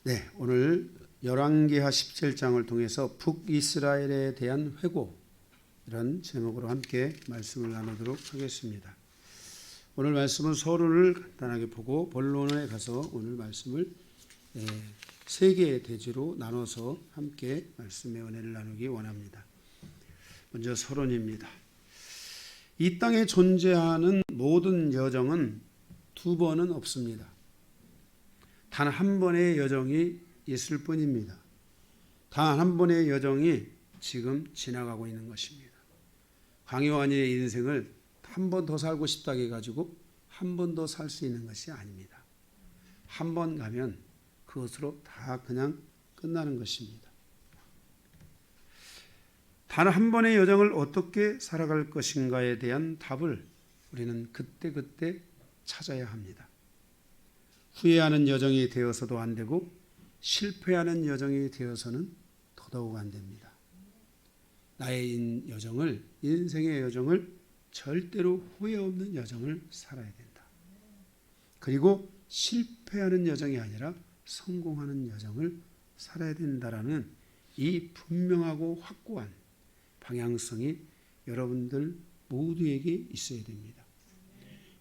네, 오늘 열왕기하 17장을 통해서 북이스라엘에 대한 회고, 이런 제목으로 함께 말씀을 나누도록 하겠습니다. 오늘 말씀은 서론을 간단하게 보고 본론에 가서 오늘 말씀을 세 개의 대지로 나눠서 함께 말씀의 은혜를 나누기 원합니다. 먼저 서론입니다. 이 땅에 존재하는 모든 여정은 두 번은 없습니다. 단 한 번의 여정이 있을 뿐입니다. 단 한 번의 여정이 지금 지나가고 있는 것입니다. 강요한의 인생을 한 번 더 살고 싶다고 해가지고 한 번 더 살 수 있는 것이 아닙니다. 한 번 가면 그것으로 다 그냥 끝나는 것입니다. 단 한 번의 여정을 어떻게 살아갈 것인가에 대한 답을 우리는 그때그때 찾아야 합니다. 후회하는 여정이 되어서도 안 되고 실패하는 여정이 되어서는 더더욱 안 됩니다. 나의 인생의 여정을 절대로 후회 없는 여정을 살아야 된다. 그리고 실패하는 여정이 아니라 성공하는 여정을 살아야 된다라는 이 분명하고 확고한 방향성이 여러분들 모두에게 있어야 됩니다.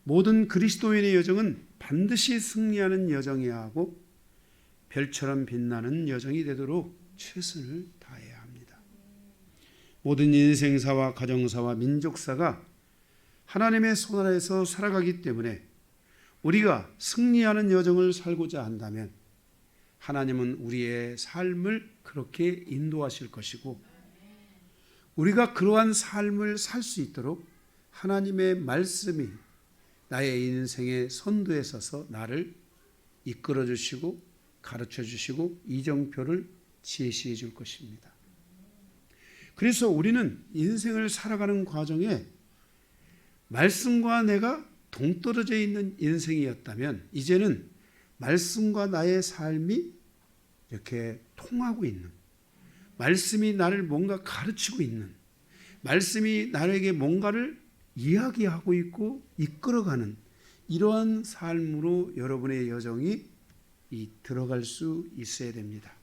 모든 그리스도인의 여정은 반드시 승리하는 여정이어야 하고 별처럼 빛나는 여정이 되도록 최선을 다해야 합니다. 모든 인생사와 가정사와 민족사가 하나님의 손 아래에서 살아가기 때문에 우리가 승리하는 여정을 살고자 한다면 하나님은 우리의 삶을 그렇게 인도하실 것이고, 우리가 그러한 삶을 살 수 있도록 하나님의 말씀이 나의 인생의 선두에 서서 나를 이끌어 주시고 가르쳐 주시고 이정표를 제시해 줄 것입니다. 그래서 우리는 인생을 살아가는 과정에 말씀과 내가 동떨어져 있는 인생이었다면 이제는 말씀과 나의 삶이 이렇게 통하고 있는, 말씀이 나를 뭔가 가르치고 있는, 말씀이 나에게 뭔가를 이야기하고 있고 이끌어가는 이러한 삶으로 여러분의 여정이 들어갈 수 있어야 됩니다.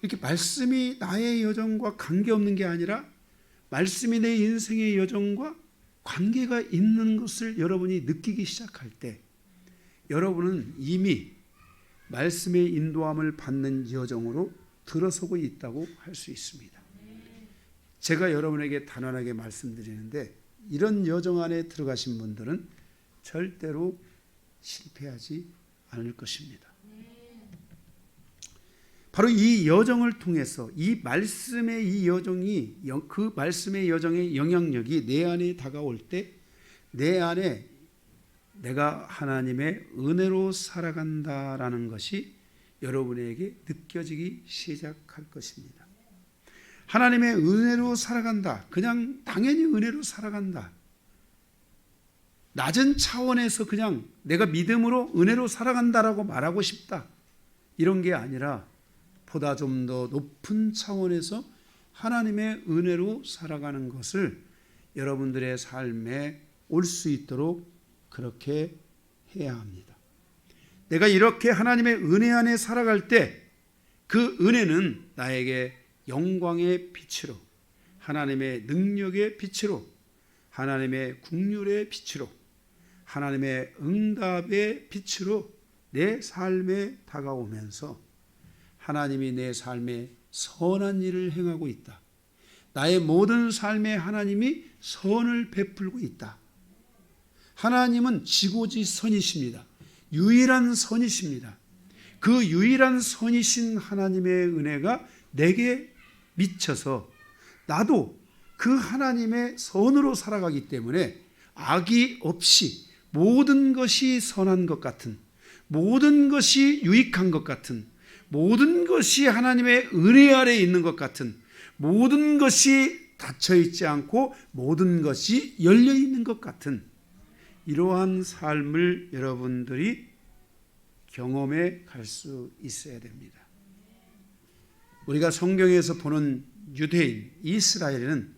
이렇게 말씀이 나의 여정과 관계없는 게 아니라 말씀이 내 인생의 여정과 관계가 있는 것을 여러분이 느끼기 시작할 때 여러분은 이미 말씀의 인도함을 받는 여정으로 들어서고 있다고 할 수 있습니다. 제가 여러분에게 단언하게 말씀드리는데 이런 여정 안에 들어가신 분들은 절대로 실패하지 않을 것입니다. 바로 이 여정을 통해서 이 말씀의 이 여정이, 그 말씀의 여정의 영향력이 내 안에 다가올 때 내 안에 내가 하나님의 은혜로 살아간다라는 것이 여러분에게 느껴지기 시작할 것입니다. 하나님의 은혜로 살아간다. 그냥 당연히 은혜로 살아간다. 낮은 차원에서 그냥 내가 믿음으로 은혜로 살아간다라고 말하고 싶다. 이런 게 아니라 보다 좀 더 높은 차원에서 하나님의 은혜로 살아가는 것을 여러분들의 삶에 올 수 있도록 그렇게 해야 합니다. 내가 이렇게 하나님의 은혜 안에 살아갈 때 그 은혜는 나에게 영광의 빛으로, 하나님의 능력의 빛으로, 하나님의 국률의 빛으로, 하나님의 응답의 빛으로 내 삶에 다가오면서 하나님이 내 삶에 선한 일을 행하고 있다. 나의 모든 삶에 하나님이 선을 베풀고 있다. 하나님은 지고지선이십니다. 유일한 선이십니다. 그 유일한 선이신 하나님의 은혜가 내게 미쳐서 나도 그 하나님의 선으로 살아가기 때문에 악이 없이 모든 것이 선한 것 같은, 모든 것이 유익한 것 같은, 모든 것이 하나님의 은혜 아래 있는 것 같은, 모든 것이 닫혀 있지 않고 모든 것이 열려 있는 것 같은 이러한 삶을 여러분들이 경험해 갈 수 있어야 됩니다. 우리가 성경에서 보는 유대인, 이스라엘은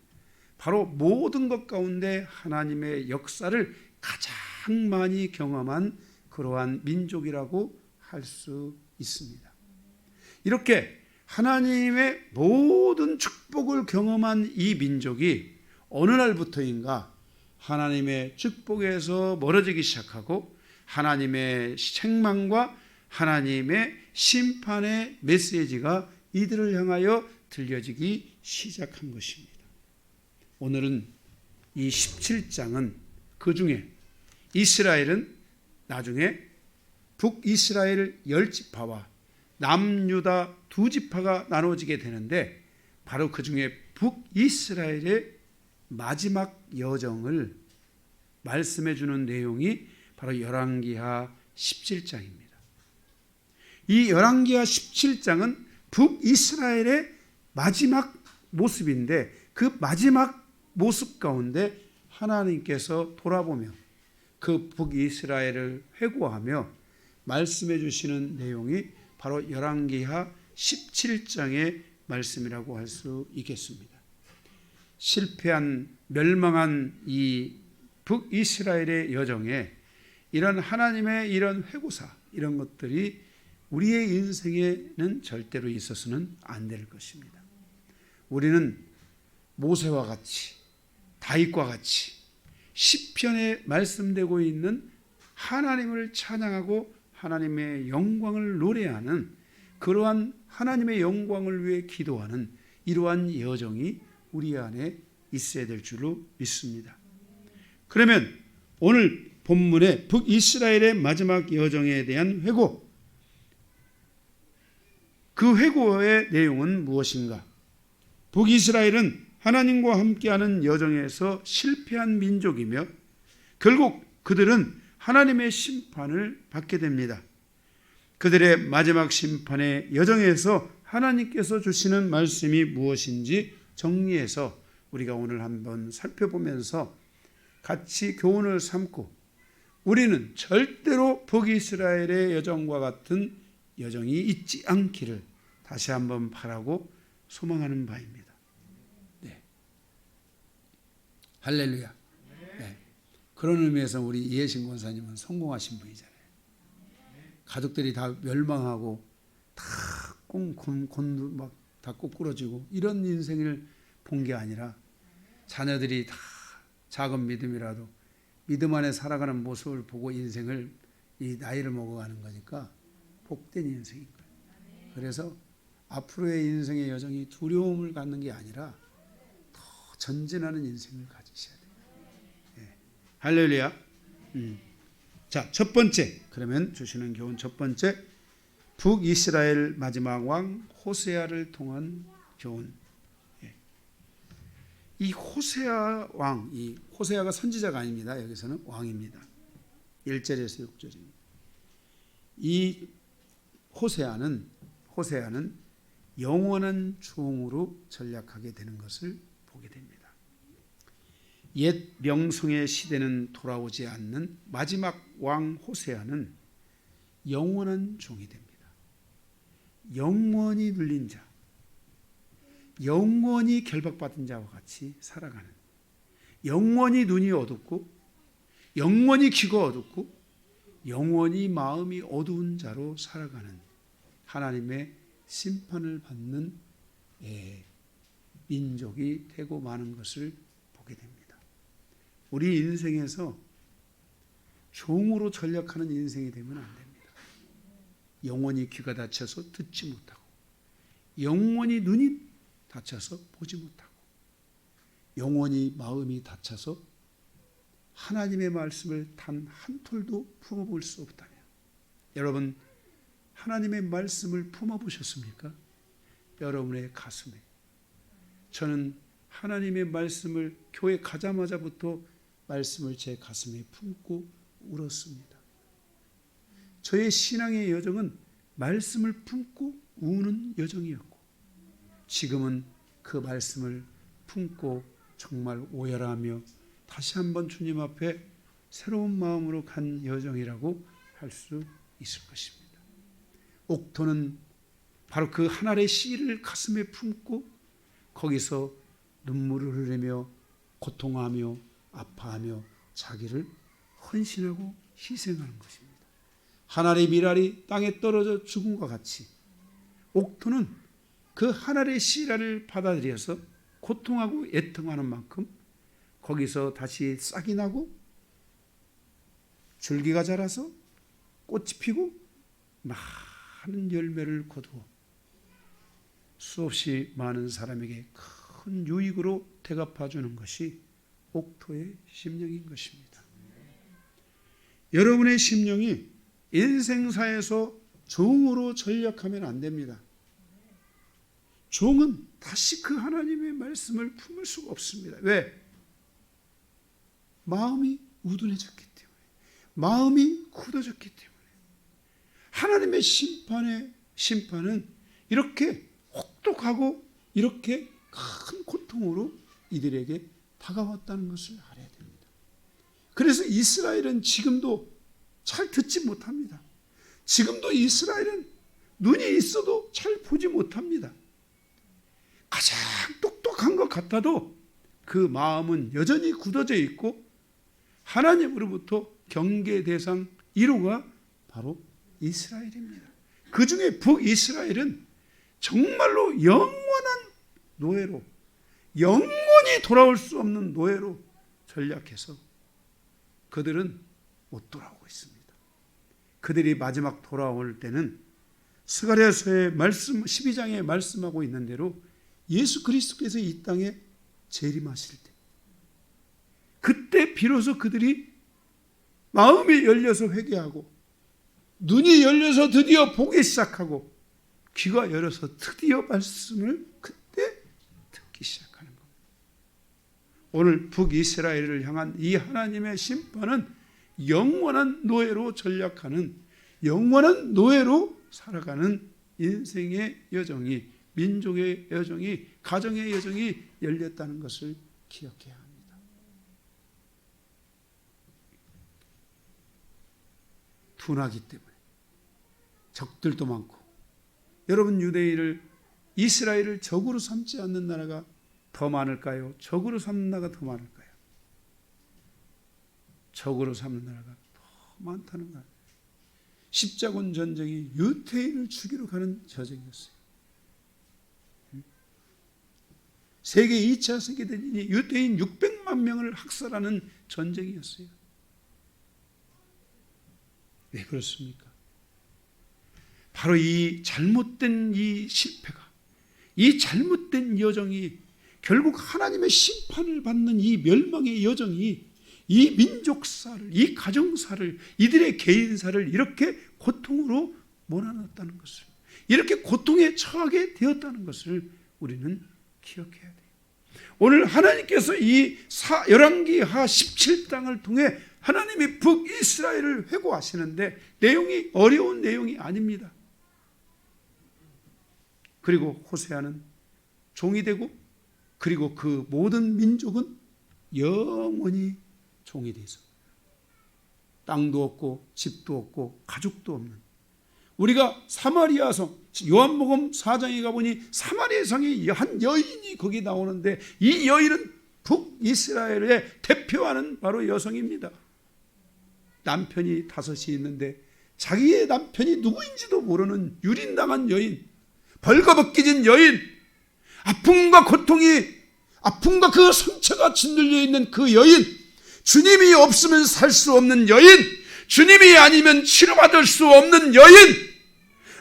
바로 모든 것 가운데 하나님의 역사를 가장 많이 경험한 그러한 민족이라고 할 수 있습니다. 이렇게 하나님의 모든 축복을 경험한 이 민족이 어느 날부터인가 하나님의 축복에서 멀어지기 시작하고 하나님의 책망과 하나님의 심판의 메시지가 이들을 향하여 들려지기 시작한 것입니다. 오늘은 이 17장은 그 중에 이스라엘은 나중에 북이스라엘 10지파와 남유다 2지파가 나눠지게 되는데 바로 그 중에 북이스라엘의 마지막 여정을 말씀해 주는 내용이 바로 열왕기하 17장입니다. 이 열왕기하 17장은 북이스라엘의 마지막 모습인데 그 마지막 모습 가운데 하나님께서 돌아보며 그 북이스라엘을 회고하며 말씀해 주시는 내용이 바로 열왕기하 17장의 말씀이라고 할 수 있겠습니다. 실패한 멸망한 이 북이스라엘의 여정에 이런 하나님의 이런 회고사 이런 것들이 우리의 인생에는 절대로 있어서는 안 될 것입니다. 우리는 모세와 같이 다윗과 같이 시편에 말씀되고 있는 하나님을 찬양하고 하나님의 영광을 노래하는 그러한 하나님의 영광을 위해 기도하는 이러한 여정이 우리 안에 있어야 될 줄로 믿습니다. 그러면 오늘 본문의 북이스라엘의 마지막 여정에 대한 회고, 그 회고의 내용은 무엇인가? 북이스라엘은 하나님과 함께하는 여정에서 실패한 민족이며 결국 그들은 하나님의 심판을 받게 됩니다. 그들의 마지막 심판의 여정에서 하나님께서 주시는 말씀이 무엇인지 정리해서 우리가 오늘 한번 살펴보면서 같이 교훈을 삼고 우리는 절대로 북이스라엘의 여정과 같은 여정이 있지 않기를 다시 한번 바라고 소망하는 바입니다. 네. 할렐루야. 네. 그런 의미에서 우리 이해신 권사님은 성공하신 분이잖아요. 가족들이 다 멸망하고 다 다 꼬꾸러지고 이런 인생을 본 게 아니라 자녀들이 다 작은 믿음이라도 믿음 안에 살아가는 모습을 보고 인생을 이 나이를 먹어가는 거니까 복된 인생인 거예요. 그래서 앞으로의 인생의 여정이 두려움을 갖는 게 아니라 더 전진하는 인생을 가지셔야 돼요. 네. 할렐루야. 자, 첫 번째, 그러면 주시는 교훈 첫 번째, 북이스라엘 마지막 왕 호세아를 통한 교훈. 이 호세아 왕, 이 호세아가 선지자가 아닙니다. 여기서는 왕입니다. 1절에서 6절입니다. 이 호세아는 영원한 종으로 전락하게 되는 것을 보게 됩니다. 옛 명성의 시대는 돌아오지 않는 마지막 왕 호세아는 영원한 종이 됩니다. 영원히 눌린 자, 영원히 결박받은 자와 같이 살아가는, 영원히 눈이 어둡고 영원히 귀가 어둡고 영원히 마음이 어두운 자로 살아가는 하나님의 심판을 받는 민족이 되고 마는 것을 보게 됩니다. 우리 인생에서 종으로 전락하는 인생이 되면 안 됩니다. 영원히 귀가 닫혀서 듣지 못하고 영원히 눈이 닫혀서 보지 못하고 영원히 마음이 닫혀서 하나님의 말씀을 단 한 톨도 품어볼 수 없다면, 여러분 하나님의 말씀을 품어보셨습니까? 여러분의 가슴에. 저는 하나님의 말씀을 교회 가자마자부터 말씀을 제 가슴에 품고 울었습니다. 저의 신앙의 여정은 말씀을 품고 우는 여정이었고 지금은 그 말씀을 품고 정말 오열하며 다시 한번 주님 앞에 새로운 마음으로 간 여정이라고 할 수 있을 것입니다. 옥토는 바로 그 한 알의 씨를 가슴에 품고 거기서 눈물을 흘리며 고통하며 아파하며 자기를 헌신하고 희생하는 것입니다. 한 알의 밀알이 땅에 떨어져 죽음과 같이 옥토는 그 하늘의 씨라를 받아들여서 고통하고 애통하는 만큼 거기서 다시 싹이 나고 줄기가 자라서 꽃이 피고 많은 열매를 거두어 수없이 많은 사람에게 큰 유익으로 대갚아 주는 것이 옥토의 심령인 것입니다. 여러분의 심령이 인생사에서 종으로 전락하면 안 됩니다. 종은 다시 그 하나님의 말씀을 품을 수가 없습니다. 왜? 마음이 우둔해졌기 때문에, 마음이 굳어졌기 때문에. 하나님의 심판은 이렇게 혹독하고 이렇게 큰 고통으로 이들에게 다가왔다는 것을 알아야 됩니다. 그래서 이스라엘은 지금도 잘 듣지 못합니다. 지금도 이스라엘은 눈이 있어도 잘 보지 못합니다. 가장 똑똑한 것 같아도 그 마음은 여전히 굳어져 있고 하나님으로부터 경계 대상 1호가 바로 이스라엘입니다. 그 중에 북이스라엘은 정말로 영원한 노예로, 영원히 돌아올 수 없는 노예로 전락해서 그들은 못 돌아오고 있습니다. 그들이 마지막 돌아올 때는 스가랴서의 말씀 12장에 말씀하고 있는 대로 예수 그리스도께서 이 땅에 재림하실 때, 그때 비로소 그들이 마음이 열려서 회개하고 눈이 열려서 드디어 보기 시작하고 귀가 열어서 드디어 말씀을 그때 듣기 시작하는 겁니다. 오늘 북이스라엘을 향한 이 하나님의 심판은 영원한 노예로 전락하는, 영원한 노예로 살아가는 인생의 여정이, 민족의 여정이, 가정의 여정이 열렸다는 것을 기억해야 합니다. 둔하기 때문에 적들도 많고, 여러분 유대인을, 이스라엘을 적으로 삼지 않는 나라가 더 많을까요? 적으로 삼는 나라가 더 많을까요? 적으로 삼는 나라가 더 많다는 거예요. 십자군 전쟁이 유대인을 죽이러 가는 전쟁이었어요. 세계 2차 세계대전이 유대인 600만 명을 학살하는 전쟁이었어요. 왜 그렇습니까? 바로 이 잘못된 이 실패가, 이 잘못된 여정이 결국 하나님의 심판을 받는 이 멸망의 여정이 이 민족사를, 이 가정사를, 이들의 개인사를 이렇게 고통으로 몰아넣었다는 것을, 이렇게 고통에 처하게 되었다는 것을 우리는 기억해야 돼요. 오늘 하나님께서 이 열왕기하 17장을 통해 하나님이 북이스라엘을 회고하시는데 내용이 어려운 내용이 아닙니다. 그리고 호세아는 종이 되고, 그리고 그 모든 민족은 영원히 종이 돼서 땅도 없고 집도 없고 가족도 없는, 우리가 사마리아성, 요한복음 4장에 가보니 사마리아성의 한 여인이 거기 나오는데 이 여인은 북이스라엘의 대표하는 바로 여성입니다. 남편이 5이 있는데 자기의 남편이 누구인지도 모르는 유린당한 여인, 벌거벗겨진 여인, 아픔과 고통이, 아픔과 그 상처가 짓눌려 있는 그 여인, 주님이 없으면 살 수 없는 여인, 주님이 아니면 치료받을 수 없는 여인,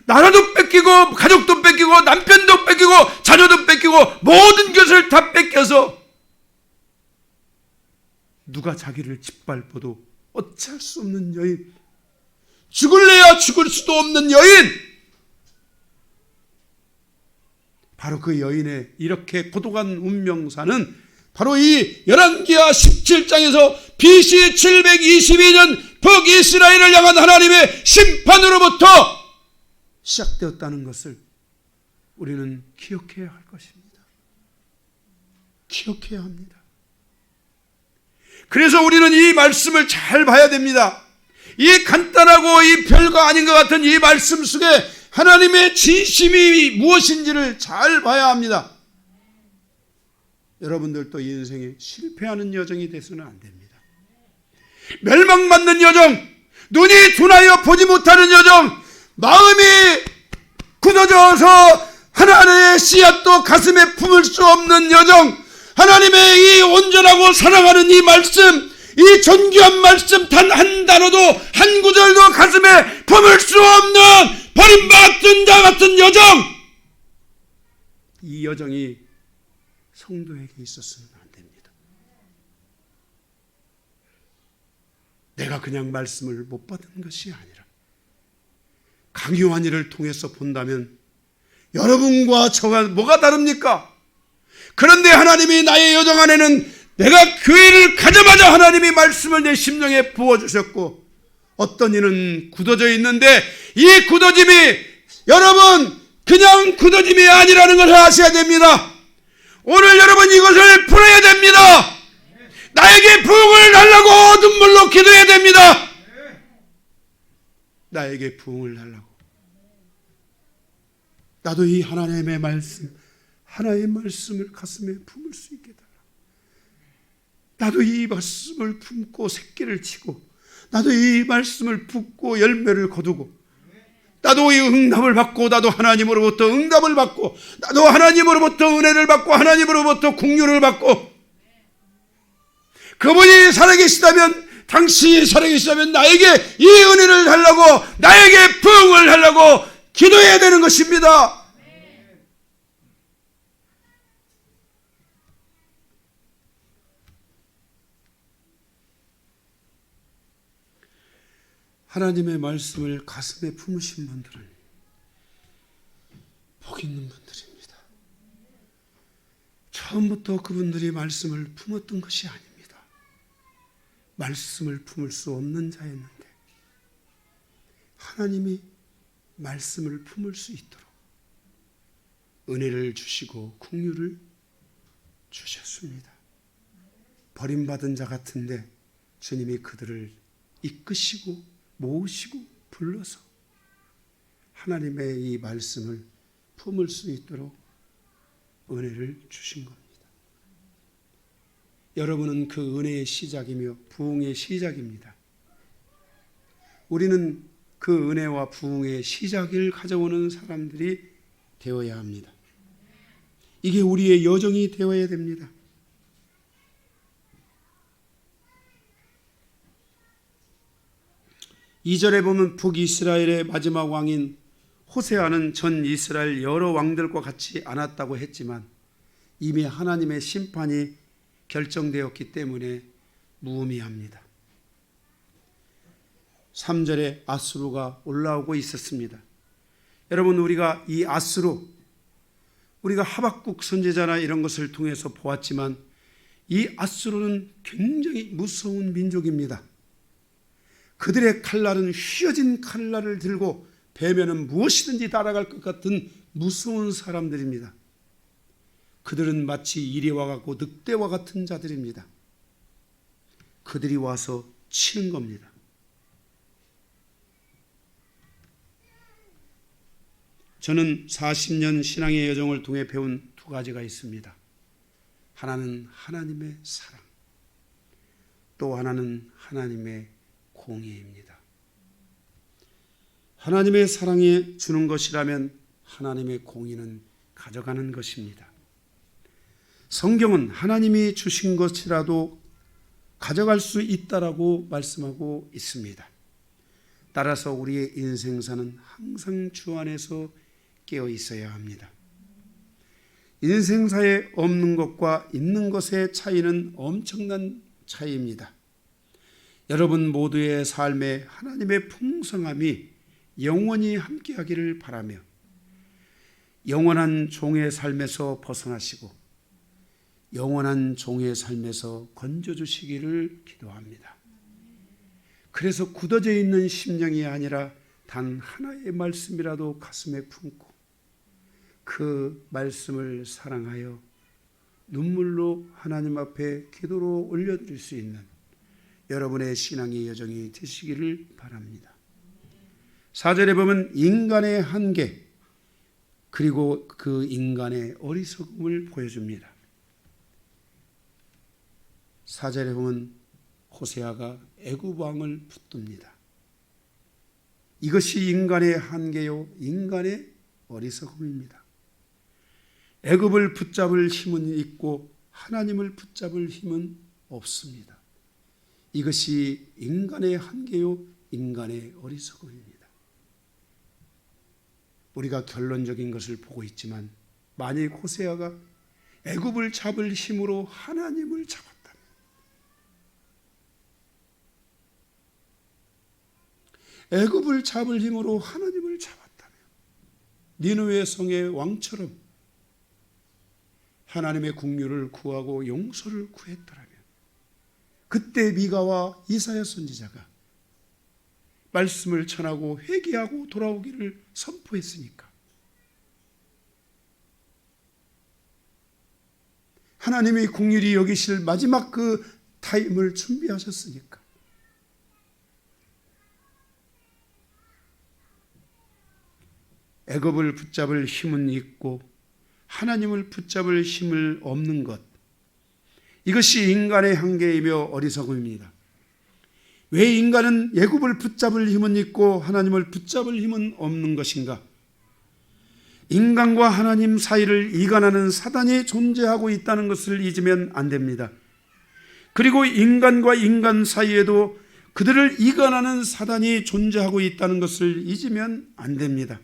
나라도 뺏기고 가족도 뺏기고 남편도 뺏기고 자녀도 뺏기고 모든 것을 다 뺏겨서 누가 자기를 짓밟아도 어찌할 수 없는 여인, 죽을래야 죽을 수도 없는 여인, 바로 그 여인의 이렇게 고독한 운명사는 바로 이 열왕기하 17장에서 BC 722년 북이스라엘을 향한 하나님의 심판으로부터 시작되었다는 것을 우리는 기억해야 할 것입니다. 기억해야 합니다. 그래서 우리는 이 말씀을 잘 봐야 됩니다. 이 간단하고 이 별거 아닌 것 같은 이 말씀 속에 하나님의 진심이 무엇인지를 잘 봐야 합니다. 여러분들도 이 인생에 실패하는 여정이 돼서는 안 됩니다. 멸망받는 여정, 눈이 둔하여 보지 못하는 여정, 마음이 굳어져서 하나님의 씨앗도 가슴에 품을 수 없는 여정, 하나님의 이 온전하고 사랑하는 이 말씀, 이 존귀한 말씀 단 한 단어도 한 구절도 가슴에 품을 수 없는 버림받은 자 같은 여정, 이 여정이 성도에게 있었으면 안 됩니다. 내가 그냥 말씀을 못 받은 것이 아니라 강요한 일을 통해서 본다면 여러분과 저가 뭐가 다릅니까? 그런데 하나님이 나의 여정 안에는 내가 그 일을 가자마자 하나님이 말씀을 내 심령에 부어주셨고, 어떤 이는 굳어져 있는데 이 굳어짐이 여러분 그냥 굳어짐이 아니라는 것을 아셔야 됩니다. 오늘 여러분 이것을 풀어야 됩니다. 나에게 부흥을 달라고 눈물로 기도해야 됩니다. 나에게 부흥을 달라고. 나도 이 하나님의 말씀, 하나의 말씀을 가슴에 품을 수 있게 달라. 나도 이 말씀을 품고 새끼를 치고, 나도 이 말씀을 품고 열매를 거두고, 나도 이 응답을 받고, 나도 하나님으로부터 응답을 받고, 나도 하나님으로부터 은혜를 받고, 하나님으로부터 긍휼을 받고, 그분이 살아계시다면, 당신이 살아계시다면 나에게 이 은혜를 달라고, 나에게 부흥을 달라고 기도해야 되는 것입니다. 하나님의 말씀을 가슴에 품으신 분들은 복 있는 분들입니다. 처음부터 그분들이 말씀을 품었던 것이 아닙니다. 말씀을 품을 수 없는 자였는데 하나님이 말씀을 품을 수 있도록 은혜를 주시고 긍휼을 주셨습니다. 버림받은 자 같은데 주님이 그들을 이끄시고 모으시고 불러서 하나님의 이 말씀을 품을 수 있도록 은혜를 주신 겁니다. 여러분은 그 은혜의 시작이며 부흥의 시작입니다. 우리는 그 은혜와 부흥의 시작을 가져오는 사람들이 되어야 합니다. 이게 우리의 여정이 되어야 됩니다. 2절에 보면 북이스라엘의 마지막 왕인 호세아는 전 이스라엘 여러 왕들과 같이 않았다고 했지만 이미 하나님의 심판이 결정되었기 때문에 무의미합니다. 3절에 아수르가 올라오고 있었습니다. 여러분, 우리가 이 아수르, 우리가 하박국 선지자나 이런 것을 통해서 보았지만 이 아수르는 굉장히 무서운 민족입니다. 그들의 칼날은 휘어진 칼날을 들고 베면은 무엇이든지 따라갈 것 같은 무서운 사람들입니다. 그들은 마치 이리와 같고 늑대와 같은 자들입니다. 그들이 와서 치는 겁니다. 저는 40년 신앙의 여정을 통해 배운 두 가지가 있습니다. 하나는 하나님의 사랑, 또 하나는 하나님의 공의입니다. 하나님의 사랑이 주는 것이라면 하나님의 공의는 가져가는 것입니다. 성경은 하나님이 주신 것이라도 가져갈 수 있다라고 말씀하고 있습니다. 따라서 우리의 인생사는 항상 주 안에서 깨어 있어야 합니다. 인생사에 없는 것과 있는 것의 차이는 엄청난 차이입니다. 여러분 모두의 삶에 하나님의 풍성함이 영원히 함께하기를 바라며 영원한 종의 삶에서 벗어나시고 영원한 종의 삶에서 건져주시기를 기도합니다. 그래서 굳어져 있는 심령이 아니라 단 하나의 말씀이라도 가슴에 품고 그 말씀을 사랑하여 눈물로 하나님 앞에 기도로 올려드릴 수 있는 여러분의 신앙의 여정이 되시기를 바랍니다. 4절에 보면 인간의 한계 그리고 그 인간의 어리석음을 보여줍니다. 4절에 보면 호세아가 애굽 왕을 붙듭니다. 이것이 인간의 한계요 인간의 어리석음입니다. 애굽을 붙잡을 힘은 있고 하나님을 붙잡을 힘은 없습니다. 이것이 인간의 한계요, 인간의 어리석음입니다. 우리가 결론적인 것을 보고 있지만 만일 호세아가 애굽을 잡을 힘으로 하나님을 잡았다면, 애굽을 잡을 힘으로 하나님을 잡았다면, 니느웨 성의 왕처럼 하나님의 긍휼을 구하고 용서를 구했더라면, 그때 미가와 이사야 선지자가 말씀을 전하고 회개하고 돌아오기를 선포했으니까 하나님의 긍휼이 여기실 마지막 그 타임을 준비하셨으니까 애굽을 붙잡을 힘은 있고 하나님을 붙잡을 힘을 없는 것, 이것이 인간의 한계이며 어리석음입니다. 왜 인간은 애굽을 붙잡을 힘은 있고 하나님을 붙잡을 힘은 없는 것인가? 인간과 하나님 사이를 이간하는 사단이 존재하고 있다는 것을 잊으면 안 됩니다. 그리고 인간과 인간 사이에도 그들을 이간하는 사단이 존재하고 있다는 것을 잊으면 안 됩니다.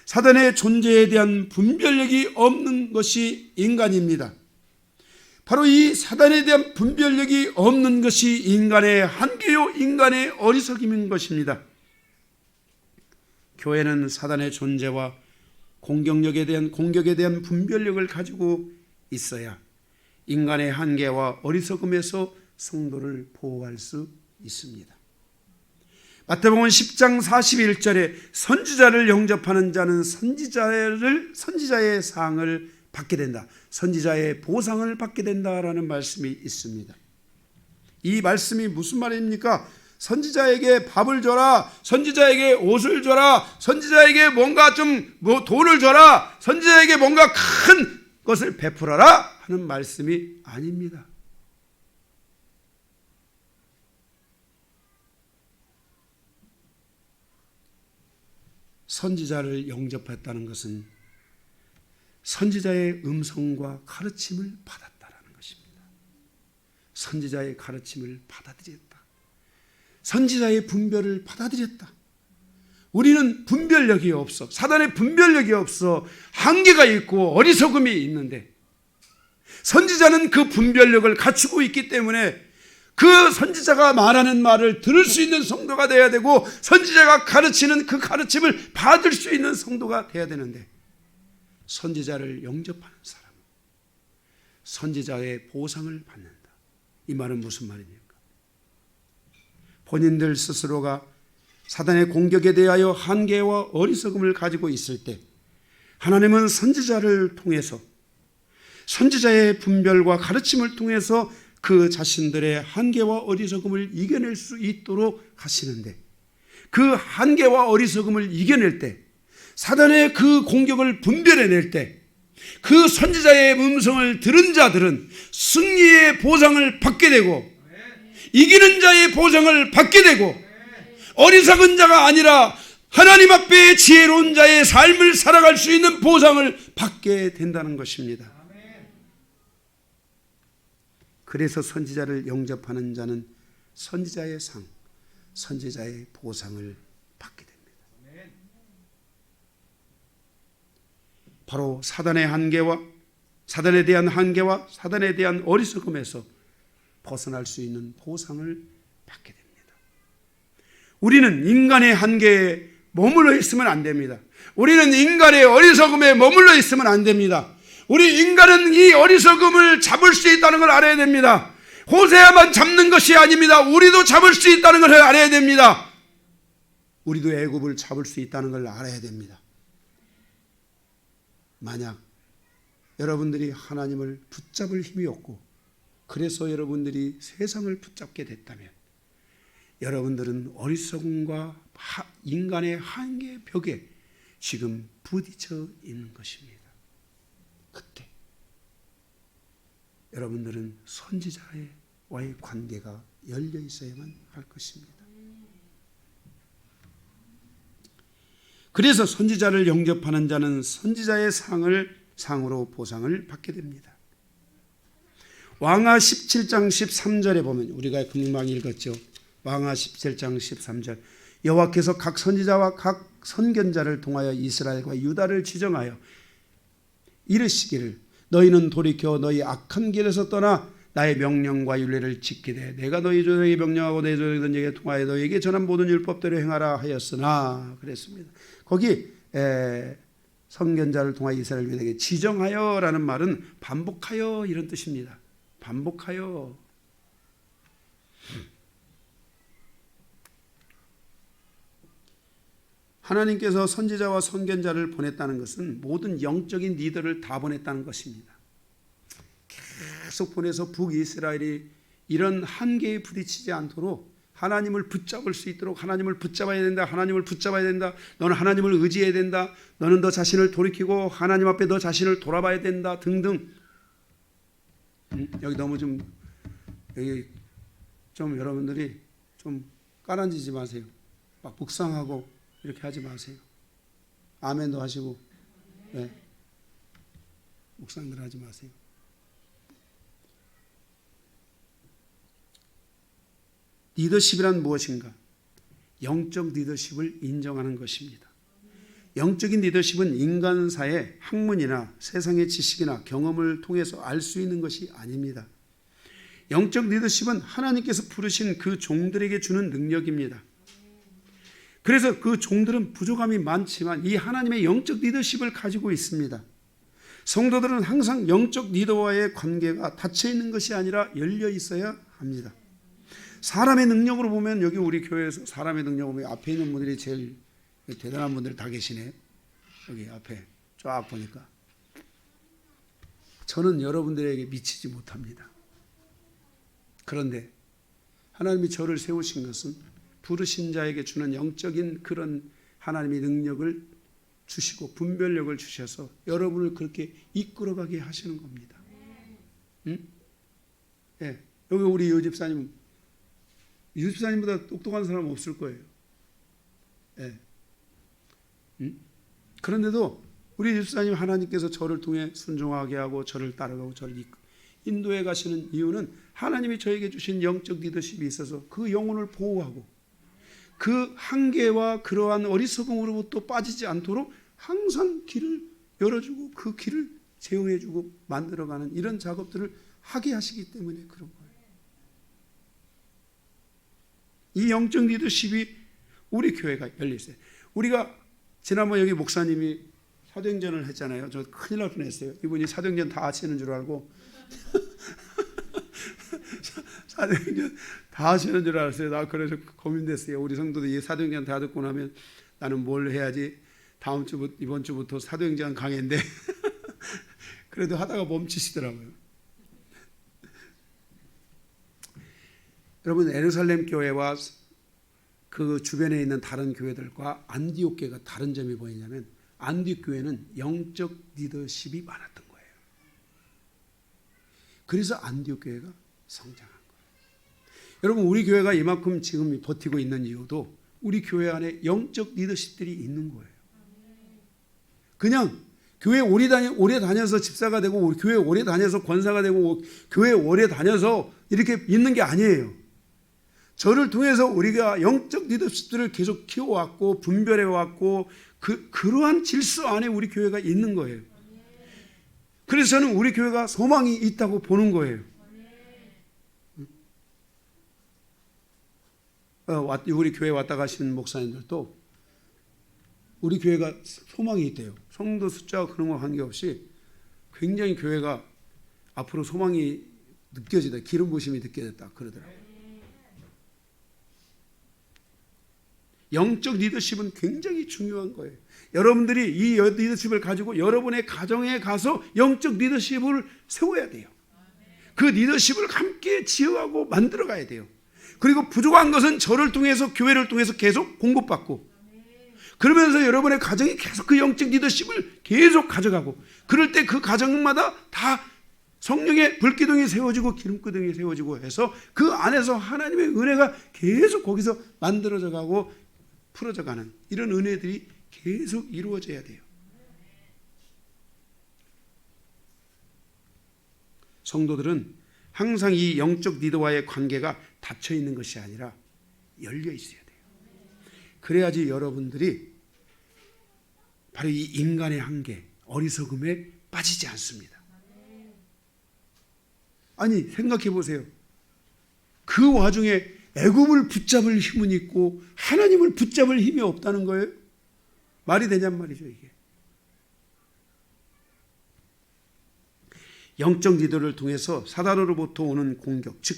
사단의 존재에 대한 분별력이 없는 것이 인간입니다. 바로 이 사단에 대한 분별력이 없는 것이 인간의 한계요, 인간의 어리석임인 것입니다. 교회는 사단의 존재와 공격에 대한 분별력을 가지고 있어야 인간의 한계와 어리석음에서 성도를 보호할 수 있습니다. 마태복음 10장 41절에 선지자를 영접하는 자는 선지자의 상을 받게 된다, 선지자의 보상을 받게 된다라는 말씀이 있습니다. 이 말씀이 무슨 말입니까? 선지자에게 밥을 줘라, 선지자에게 옷을 줘라, 선지자에게 뭔가 돈을 줘라, 선지자에게 뭔가 큰 것을 베풀어라 하는 말씀이 아닙니다. 선지자를 영접했다는 것은 선지자의 음성과 가르침을 받았다라는 것입니다. 선지자의 가르침을 받아들였다. 선지자의 분별을 받아들였다. 우리는 분별력이 없어, 사단의 분별력이 없어, 한계가 있고 어리석음이 있는데, 선지자는 그 분별력을 갖추고 있기 때문에 그 선지자가 말하는 말을 들을 수 있는 성도가 되어야 되고, 선지자가 가르치는 그 가르침을 받을 수 있는 성도가 되어야 되는데, 선지자를 영접하는 사람은 선지자의 보상을 받는다. 이 말은 무슨 말입니까? 본인들 스스로가 사단의 공격에 대하여 한계와 어리석음을 가지고 있을 때 하나님은 선지자를 통해서, 선지자의 분별과 가르침을 통해서 그 자신들의 한계와 어리석음을 이겨낼 수 있도록 하시는데, 그 한계와 어리석음을 이겨낼 때, 사단의 그 공격을 분별해낼 때, 그 선지자의 음성을 들은 자들은 승리의 보상을 받게 되고, 이기는 자의 보상을 받게 되고, 어리석은 자가 아니라 하나님 앞에 지혜로운 자의 삶을 살아갈 수 있는 보상을 받게 된다는 것입니다. 그래서 선지자를 영접하는 자는 선지자의 상, 선지자의 보상을 받게 됩니다. 바로 사단의 한계와, 사단에 대한 한계와 사단에 대한 어리석음에서 벗어날 수 있는 보상을 받게 됩니다. 우리는 인간의 한계에 머물러 있으면 안 됩니다. 우리는 인간의 어리석음에 머물러 있으면 안 됩니다. 우리 인간은 이 어리석음을 잡을 수 있다는 걸 알아야 됩니다. 호세아만 잡는 것이 아닙니다. 우리도 잡을 수 있다는 걸 알아야 됩니다. 우리도 애굽을 잡을 수 있다는 걸 알아야 됩니다. 만약 여러분들이 하나님을 붙잡을 힘이 없고, 그래서 여러분들이 세상을 붙잡게 됐다면 여러분들은 어리석음과 인간의 한계 벽에 지금 부딪혀 있는 것입니다. 그때 여러분들은 선지자와의 관계가 열려 있어야만 할 것입니다. 그래서 선지자를 영접하는 자는 선지자의 상으로 보상을 받게 됩니다. 왕하 17장 13절에 보면 우리가 금방 읽었죠. 왕하 17장 13절 여호와께서 각 선지자와 각 선견자를 통하여 이스라엘과 유다를 지정하여 이르시기를 너희는 돌이켜 너희 악한 길에서 떠나 나의 명령과 율례를 지키되 내가 너희 조상에게 명령하고 내 조상에게 통하여 너희에게 전한 모든 율법대로 행하라 하였으나 그랬습니다. 거기 선견자를 통하여 이스라엘 유다에게 지정하여라는 말은 반복하여 이런 뜻입니다. 반복하여. 하나님께서 선지자와 선견자를 보냈다는 것은 모든 영적인 리더를 다 보냈다는 것입니다. 계속 보내서 북이스라엘이 이런 한계에 부딪히지 않도록 하나님을 붙잡을 수 있도록 하나님을 붙잡아야 된다. 하나님을 붙잡아야 된다. 너는 하나님을 의지해야 된다. 너는 너 자신을 돌이키고 하나님 앞에 너 자신을 돌아봐야 된다. 등등. 여기 너무 여기 좀 여러분들이 좀 까란지지 마세요. 막 묵상하고 이렇게 하지 마세요. 아멘도 하시고, 네. 묵상들 하지 마세요. 리더십이란 무엇인가? 영적 리더십을 인정하는 것입니다. 영적인 리더십은 인간사의 학문이나 세상의 지식이나 경험을 통해서 알 수 있는 것이 아닙니다. 영적 리더십은 하나님께서 부르신 그 종들에게 주는 능력입니다. 그래서 그 종들은 부족함이 많지만 이 하나님의 영적 리더십을 가지고 있습니다. 성도들은 항상 영적 리더와의 관계가 닫혀 있는 것이 아니라 열려 있어야 합니다. 사람의 능력으로 보면 여기 우리 교회에서 사람의 능력으로 보면 앞에 있는 분들이 제일 대단한 분들 다 계시네. 여기 앞에 쫙 보니까 저는 여러분들에게 미치지 못합니다. 그런데 하나님이 저를 세우신 것은 부르신 자에게 주는 영적인 그런 하나님의 능력을 주시고 분별력을 주셔서 여러분을 그렇게 이끌어가게 하시는 겁니다. 응? 네. 여기 우리 유집사님보다 똑똑한 사람 없을 거예요. 네. 응? 그런데도 우리 유집사님 하나님께서 저를 통해 순종하게 하고 저를 따라가고 저를 인도해 가시는 이유는 하나님이 저에게 주신 영적 리더십이 있어서 그 영혼을 보호하고 그 한계와 그러한 어리석음으로부터 빠지지 않도록 항상 길을 열어주고 그 길을 제어해주고 만들어가는 이런 작업들을 하게 하시기 때문에 그런 거예요. 이 영적 리더십이 우리 교회가 열려있어요. 우리가 지난번 여기 목사님이 사도행전을 했잖아요. 저 큰일 날 뻔했어요. 이분이 사도행전 다 아시는 줄 알고 사도행전 다 하시는 줄 알았어요. 나 그래서 고민됐어요. 우리 성도들 이 사도행전 다 듣고 나면 나는 뭘 해야지? 이번 주부터 사도행전 강의인데 그래도 하다가 멈추시더라고요. 여러분 예루살렘 교회와 그 주변에 있는 다른 교회들과 안디옥 교회가 다른 점이 뭐냐면 안디옥 교회는 영적 리더십이 많았던 거예요. 그래서 안디옥 교회가 성장한 거예요. 여러분 우리 교회가 이만큼 지금 버티고 있는 이유도 우리 교회 안에 영적 리더십들이 있는 거예요. 그냥 교회 오래 다녀서 집사가 되고 우리 교회 오래 다녀서 권사가 되고 교회 오래 다녀서 이렇게 있는 게 아니에요. 저를 통해서 우리가 영적 리더십들을 계속 키워왔고 분별해왔고 그러한 질서 안에 우리 교회가 있는 거예요. 그래서 저는 우리 교회가 소망이 있다고 보는 거예요. 우리 교회 왔다 가시는 목사님들도 우리 교회가 소망이 있대요. 성도 숫자와 그런 거 관계없이 굉장히 교회가 앞으로 소망이 느껴지다. 기름 부심이 느껴졌다 그러더라고요. 영적 리더십은 굉장히 중요한 거예요. 여러분들이 이 리더십을 가지고 여러분의 가정에 가서 영적 리더십을 세워야 돼요. 그 리더십을 함께 지어가고 만들어가야 돼요. 그리고 부족한 것은 저를 통해서 교회를 통해서 계속 공급받고 그러면서 여러분의 가정이 계속 그 영적 리더십을 계속 가져가고 그럴 때 그 가정마다 다 성령의 불기둥이 세워지고 기름기둥이 세워지고 해서 그 안에서 하나님의 은혜가 계속 거기서 만들어져 가고 풀어져 가는 이런 은혜들이 계속 이루어져야 돼요. 성도들은 항상 이 영적 리더와의 관계가 닫혀 있는 것이 아니라 열려 있어야 돼요. 그래야지 여러분들이 바로 이 인간의 한계, 어리석음에 빠지지 않습니다. 아니 생각해 보세요. 그 와중에 애굽을 붙잡을 힘은 있고 하나님을 붙잡을 힘이 없다는 거예요. 말이 되냔 말이죠 이게. 영적 리더를 통해서 사단으로부터 오는 공격, 즉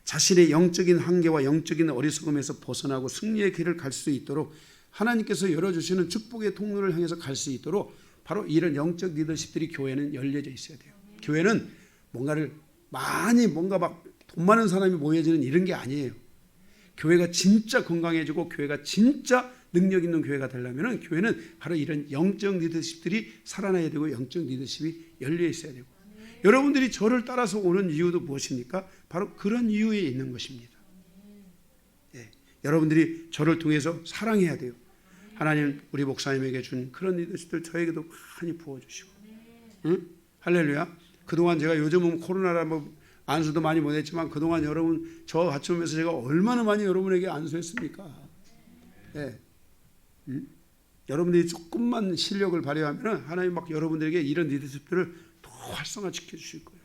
자신의 영적인 한계와 영적인 어리석음에서 벗어나고 승리의 길을 갈 수 있도록 하나님께서 열어주시는 축복의 통로를 향해서 갈 수 있도록 바로 이런 영적 리더십들이 교회는 열려져 있어야 돼요. 교회는 뭔가를 많이 뭔가 막 돈 많은 사람이 모여지는 이런 게 아니에요. 교회가 진짜 건강해지고 교회가 진짜 능력 있는 교회가 되려면 교회는 바로 이런 영적 리더십들이 살아나야 되고 영적 리더십이 열려 있어야 되고 여러분들이 저를 따라서 오는 이유도 무엇입니까? 바로 그런 이유에 있는 것입니다. 예, 여러분들이 저를 통해서 사랑해야 돼요. 하나님 우리 목사님에게 준 그런 리더십들 저에게도 많이 부어주시고 응? 할렐루야. 그동안 제가 요즘은 코로나라 뭐 안수도 많이 보냈지만 그동안 여러분 저 같이 오면서 제가 얼마나 많이 여러분에게 안수했습니까? 예. 응? 여러분들이 조금만 실력을 발휘하면 하나님 막 여러분들에게 이런 리더십들을 더 활성화시켜 주실 거예요.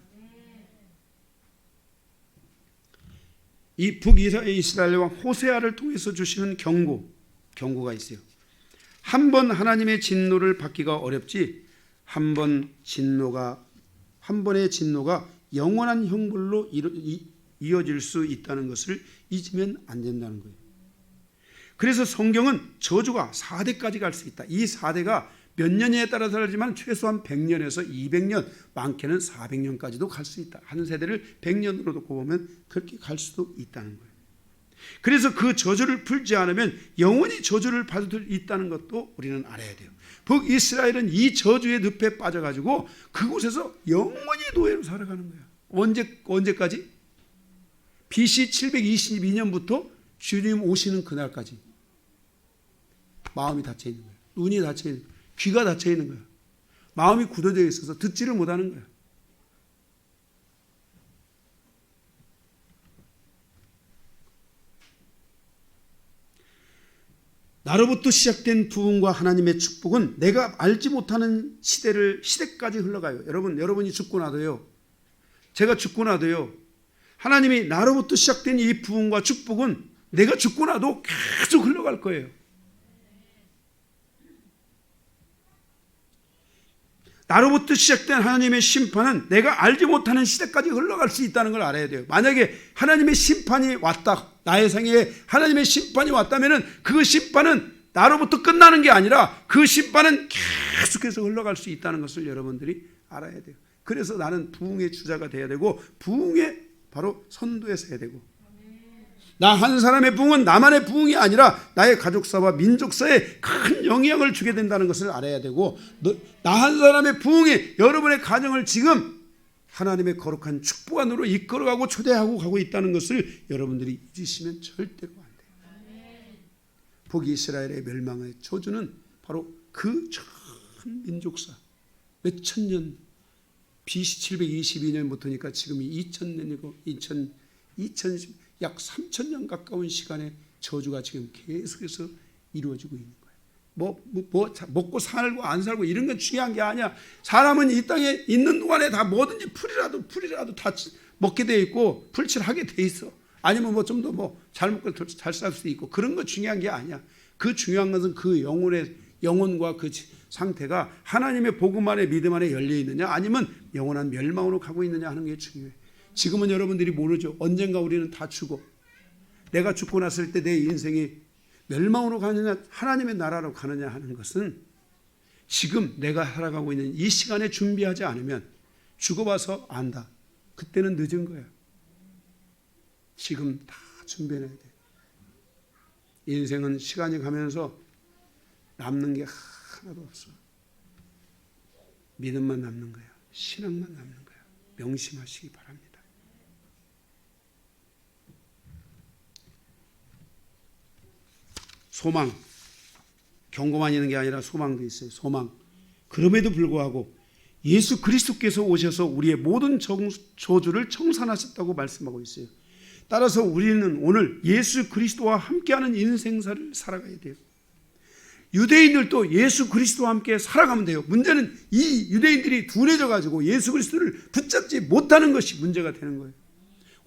이 북이스라엘 왕 호세아를 통해서 주시는 경고가 있어요. 한 번 하나님의 진노를 받기가 어렵지 한 번의 진노가 영원한 형벌로 이어질 수 있다는 것을 잊으면 안 된다는 거예요. 그래서 성경은 저주가 4대까지 갈 수 있다. 이 4대가 몇 년에 따라 다르지만 최소한 100년에서 200년, 많게는 400년까지도 갈 수 있다. 한 세대를 100년으로 놓고 보면 그렇게 갈 수도 있다는 거예요. 그래서 그 저주를 풀지 않으면 영원히 저주를 받을 수 있다는 것도 우리는 알아야 돼요. 북이스라엘은 이 저주의 늪에 빠져가지고 그곳에서 영원히 노예로 살아가는 거야. 언제까지? BC 722년부터 주님 오시는 그날까지 마음이 닫혀 있는 거야. 눈이 닫혀 있는 거야. 귀가 닫혀 있는 거야. 마음이 굳어져 있어서 듣지를 못하는 거야. 나로부터 시작된 부흥과 하나님의 축복은 내가 알지 못하는 시대까지 흘러가요. 여러분이 죽고 나도요. 제가 죽고 나도요. 하나님이 나로부터 시작된 이 부흥과 축복은 내가 죽고 나도 계속 흘러갈 거예요. 나로부터 시작된 하나님의 심판은 내가 알지 못하는 시대까지 흘러갈 수 있다는 걸 알아야 돼요. 만약에 하나님의 심판이 왔다. 나의 생애에 하나님의 심판이 왔다면 그 심판은 나로부터 끝나는 게 아니라 그 심판은 계속해서 흘러갈 수 있다는 것을 여러분들이 알아야 돼요. 그래서 나는 부흥의 주자가 돼야 되고 부흥의 바로 선도에서 해야 되고 나 한 사람의 부흥은 나만의 부흥이 아니라 나의 가족사와 민족사에 큰 영향을 주게 된다는 것을 알아야 되고 나 한 사람의 부흥이 여러분의 가정을 지금 하나님의 거룩한 축복 안으로 이끌어가고 초대하고 가고 있다는 것을 여러분들이 잊으시면 절대로 안 돼요. 북이스라엘의 멸망의 저주는 바로 그 전 민족사 몇천 년 BC 722년부터니까 지금이 2000년이고 약 3000년 가까운 시간의 저주가 지금 계속해서 이루어지고 있는 거예요. 먹고 살고 안 살고 이런 건 중요한 게 아니야. 사람은 이 땅에 있는 동안에 다 뭐든지 풀이라도 다 먹게 돼 있고 풀칠하게 돼 있어. 아니면 뭐 좀 더 잘 먹고 잘 살 수도 있고 그런 거 중요한 게 아니야. 그 중요한 것은 그 영혼과 그 상태가 하나님의 복음 안에 믿음 안에 열려 있느냐 아니면 영원한 멸망으로 가고 있느냐 하는 게 중요해. 지금은 여러분들이 모르죠. 언젠가 우리는 다 죽어. 내가 죽고 났을 때 내 인생이 멸망으로 가느냐 하나님의 나라로 가느냐 하는 것은 지금 내가 살아가고 있는 이 시간에 준비하지 않으면 죽어봐서 안다. 그때는 늦은 거야. 지금 다 준비해야 돼. 인생은 시간이 가면서 남는 게 하나도 없어. 믿음만 남는 거야. 신앙만 남는 거야. 명심하시기 바랍니다. 소망, 경고만 있는 게 아니라 소망도 있어요. 소망. 그럼에도 불구하고 예수 그리스도께서 오셔서 우리의 모든 저주를 청산하셨다고 말씀하고 있어요. 따라서 우리는 오늘 예수 그리스도와 함께하는 인생사를 살아가야 돼요. 유대인들도 예수 그리스도와 함께 살아가면 돼요. 문제는 이 유대인들이 둔해져 가지고 예수 그리스도를 붙잡지 못하는 것이 문제가 되는 거예요.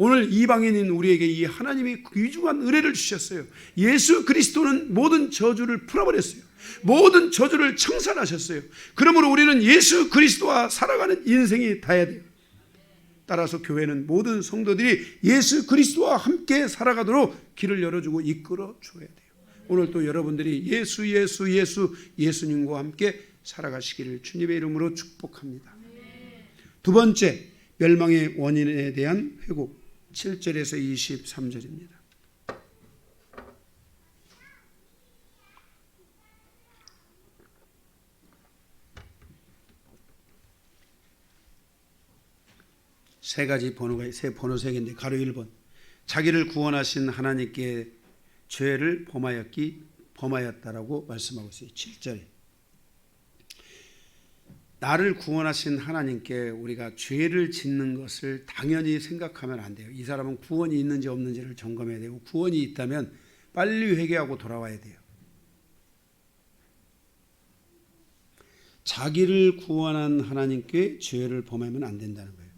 오늘 이방인인 우리에게 이 하나님이 귀중한 은혜를 주셨어요. 예수 그리스도는 모든 저주를 풀어버렸어요. 모든 저주를 청산하셨어요. 그러므로 우리는 예수 그리스도와 살아가는 인생이 돼야 돼요. 따라서 교회는 모든 성도들이 예수 그리스도와 함께 살아가도록 길을 열어주고 이끌어 줘야 돼요. 오늘 또 여러분들이 예수님과 함께 살아가시기를 주님의 이름으로 축복합니다. 두 번째, 멸망의 원인에 대한 회고 7절에서 23절입니다. 세 가지 번호가 세 번호 세 개인데 가로 1번. 자기를 구원하신 하나님께 죄를 범하였다라고 말씀하고 있어요. 7절에. 나를 구원하신 하나님께 우리가 죄를 짓는 것을 당연히 생각하면 안 돼요. 이 사람은 구원이 있는지 없는지를 점검해야 되고, 구원이 있다면 빨리 회개하고 돌아와야 돼요. 자기를 구원한 하나님께 죄를 범하면 안 된다는 거예요.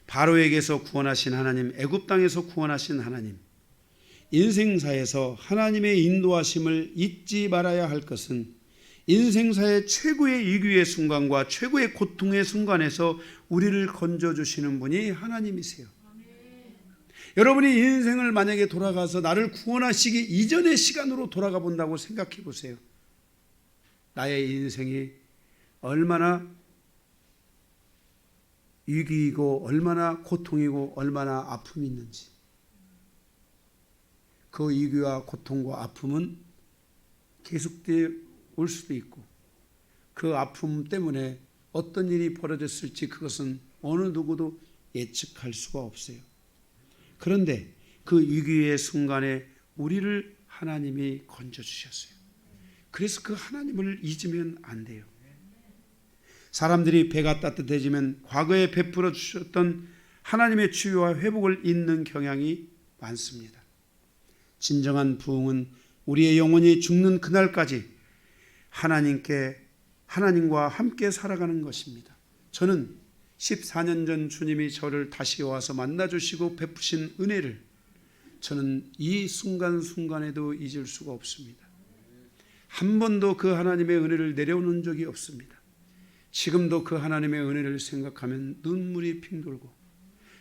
바로에게서 구원하신 하나님, 애굽 땅에서 구원하신 하나님, 인생사에서 하나님의 인도하심을 잊지 말아야 할 것은 인생사의 최고의 위기의 순간과 최고의 고통의 순간에서 우리를 건져주시는 분이 하나님이세요. 여러분이 인생을 만약에 돌아가서 나를 구원하시기 이전의 시간으로 돌아가 본다고 생각해 보세요. 나의 인생이 얼마나 위기이고 얼마나 고통이고 얼마나 아픔이 있는지. 그 위기와 고통과 아픔은 계속되어 올 수도 있고, 그 아픔 때문에 어떤 일이 벌어졌을지 그것은 어느 누구도 예측할 수가 없어요. 그런데 그 위기의 순간에 우리를 하나님이 건져주셨어요. 그래서 그 하나님을 잊으면 안 돼요. 사람들이 배가 따뜻해지면 과거에 베풀어 주셨던 하나님의 치유와 회복을 잊는 경향이 많습니다. 진정한 부흥은 우리의 영혼이 죽는 그날까지 하나님과 함께 살아가는 것입니다. 저는 14년 전 주님이 저를 다시 와서 만나주시고 베푸신 은혜를 저는 이 순간순간에도 잊을 수가 없습니다. 한 번도 그 하나님의 은혜를 내려오는 적이 없습니다. 지금도 그 하나님의 은혜를 생각하면 눈물이 핑돌고,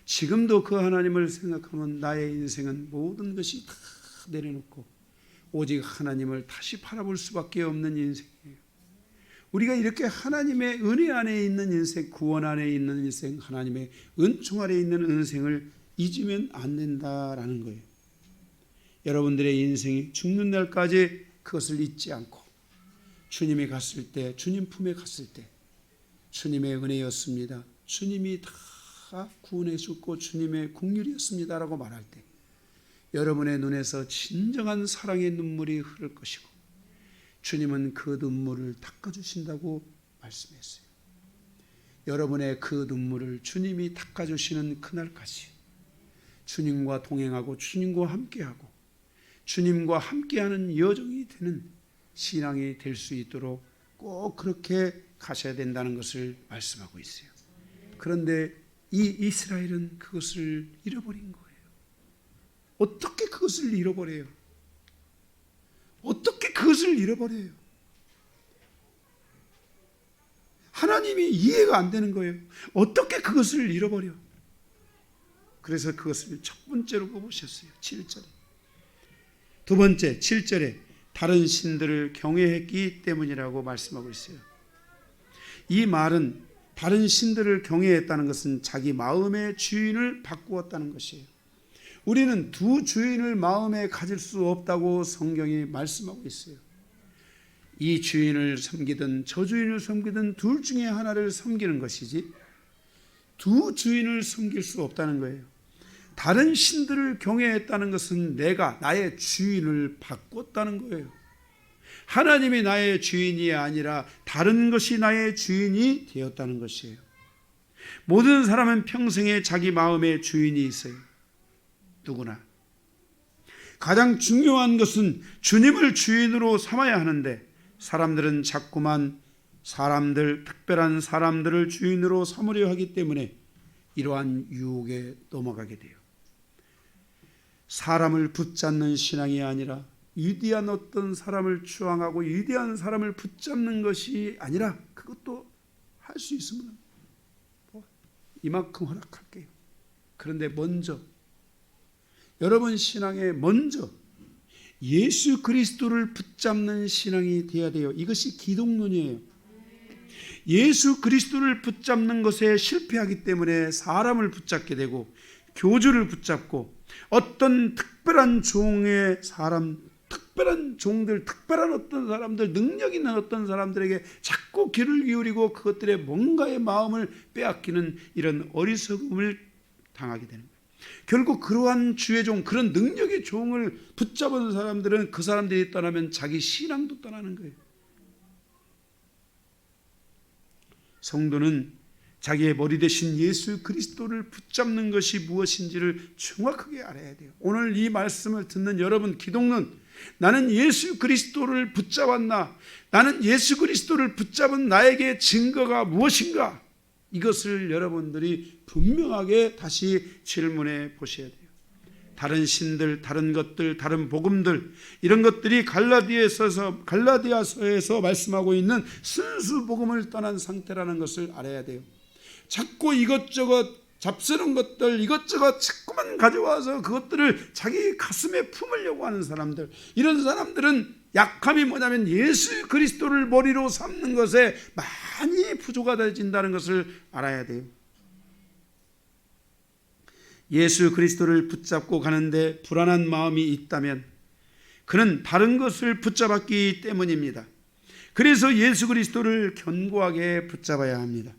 지금도 그 하나님을 생각하면 나의 인생은 모든 것이 다 내려놓고 오직 하나님을 다시 바라볼 수밖에 없는 인생이에요. 우리가 이렇게 하나님의 은혜 안에 있는 인생, 구원 안에 있는 인생, 하나님의 은총 안에 있는 인생을 잊으면 안 된다라는 거예요. 여러분들의 인생이 죽는 날까지 그것을 잊지 않고 주님이 갔을 때, 주님 품에 갔을 때 주님의 은혜였습니다, 주님이 다 구원해 주고 주님의 긍휼이었습니다라고 말할 때 여러분의 눈에서 진정한 사랑의 눈물이 흐를 것이고, 주님은 그 눈물을 닦아주신다고 말씀했어요. 여러분의 그 눈물을 주님이 닦아주시는 그날까지 주님과 동행하고 주님과 함께하고 주님과 함께하는 여정이 되는 신앙이 될 수 있도록 꼭 그렇게 가셔야 된다는 것을 말씀하고 있어요. 그런데 이 이스라엘은 그것을 잃어버린 거예요. 어떻게 그것을 잃어버려요? 어떻게 그것을 잃어버려요? 하나님이 이해가 안 되는 거예요. 어떻게 그것을 잃어버려? 그래서 그것을 첫 번째로 뽑으셨어요. 7절에. 두 번째 7절에 다른 신들을 경외했기 때문이라고 말씀하고 있어요. 이 말은 다른 신들을 경외했다는 것은 자기 마음의 주인을 바꾸었다는 것이에요. 우리는 두 주인을 마음에 가질 수 없다고 성경이 말씀하고 있어요. 이 주인을 섬기든 저 주인을 섬기든 둘 중에 하나를 섬기는 것이지 두 주인을 섬길 수 없다는 거예요. 다른 신들을 경외했다는 것은 내가 나의 주인을 바꿨다는 거예요. 하나님이 나의 주인이 아니라 다른 것이 나의 주인이 되었다는 것이에요. 모든 사람은 평생에 자기 마음의 주인이 있어요. 누구나. 가장 중요한 것은 주님을 주인으로 삼아야 하는데 사람들은 자꾸만 특별한 사람들을 주인으로 삼으려 하기 때문에 이러한 유혹에 넘어가게 돼요. 사람을 붙잡는 신앙이 아니라 위대한 어떤 사람을 추앙하고 위대한 사람을 붙잡는 것이 아니라, 그것도 할 수 있으면 이만큼 허락할게요. 그런데 먼저 여러분 신앙에 먼저 예수 그리스도를 붙잡는 신앙이 되어야 돼요. 이것이 기독론이에요. 예수 그리스도를 붙잡는 것에 실패하기 때문에 사람을 붙잡게 되고 교주를 붙잡고 어떤 특별한 종의 사람, 특별한 종들, 특별한 어떤 사람들, 능력 있는 어떤 사람들에게 자꾸 귀를 기울이고 그것들의 뭔가의 마음을 빼앗기는 이런 어리석음을 당하게 되는 거예요. 결국 그러한 주의 종, 그런 능력의 종을 붙잡은 사람들은 그 사람들이 떠나면 자기 신앙도 떠나는 거예요. 성도는 자기의 머리 대신 예수 그리스도를 붙잡는 것이 무엇인지를 정확하게 알아야 돼요. 오늘 이 말씀을 듣는 여러분 기독론, 나는 예수 그리스도를 붙잡았나? 나는 예수 그리스도를 붙잡은 나에게 증거가 무엇인가? 이것을 여러분들이 분명하게 다시 질문해 보셔야 돼요. 다른 신들, 다른 것들, 다른 복음들, 이런 것들이 갈라디아서에서 말씀하고 있는 순수 복음을 떠난 상태라는 것을 알아야 돼요. 자꾸 이것저것 잡스러운 것들, 이것저것 자꾸만 가져와서 그것들을 자기 가슴에 품으려고 하는 사람들, 이런 사람들은 약함이 뭐냐면 예수 그리스도를 머리로 삼는 것에 많이 부족하다진다는 것을 알아야 돼요. 예수 그리스도를 붙잡고 가는데 불안한 마음이 있다면 그는 다른 것을 붙잡았기 때문입니다. 그래서 예수 그리스도를 견고하게 붙잡아야 합니다.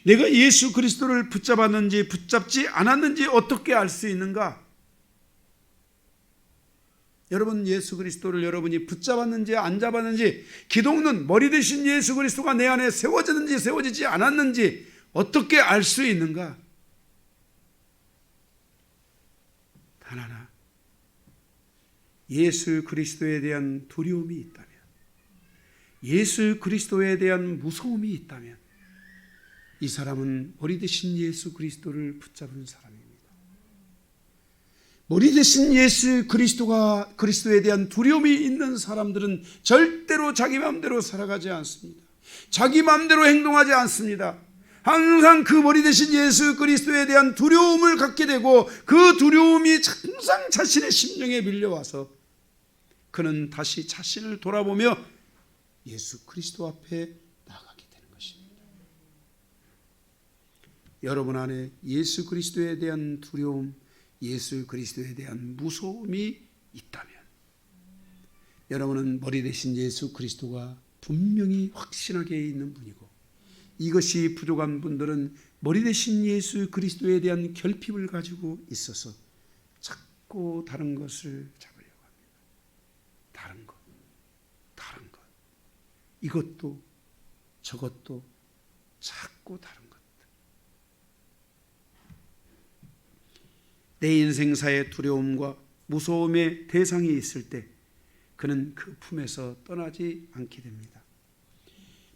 내가 예수 그리스도를 붙잡았는지 붙잡지 않았는지 어떻게 알 수 있는가? 여러분 예수 그리스도를 여러분이 붙잡았는지 안 잡았는지, 기독론 머리 대신 예수 그리스도가 내 안에 세워졌는지 세워지지 않았는지 어떻게 알 수 있는가? 단 하나, 예수 그리스도에 대한 두려움이 있다면, 예수 그리스도에 대한 무서움이 있다면 이 사람은 머리 대신 예수 그리스도를 붙잡은 사람입니다. 머리 대신 예수 그리스도에 대한 두려움이 있는 사람들은 절대로 자기 마음대로 살아가지 않습니다. 자기 마음대로 행동하지 않습니다. 항상 그 머리 대신 예수 그리스도에 대한 두려움을 갖게 되고 그 두려움이 항상 자신의 심령에 밀려와서 그는 다시 자신을 돌아보며 예수 그리스도 앞에 나가게 되는 것입니다. 여러분 안에 예수 그리스도에 대한 두려움, 예수 그리스도에 대한 무서움이 있다면 여러분은 머리 대신 예수 그리스도가 분명히 확신하게 있는 분이고, 이것이 부족한 분들은 머리 대신 예수 그리스도에 대한 결핍을 가지고 있어서 자꾸 다른 것을 잡으려고 합니다. 다른 것, 이것도 저것도 자꾸 다른 것. 내 인생사의 두려움과 무서움의 대상이 있을 때 그는 그 품에서 떠나지 않게 됩니다.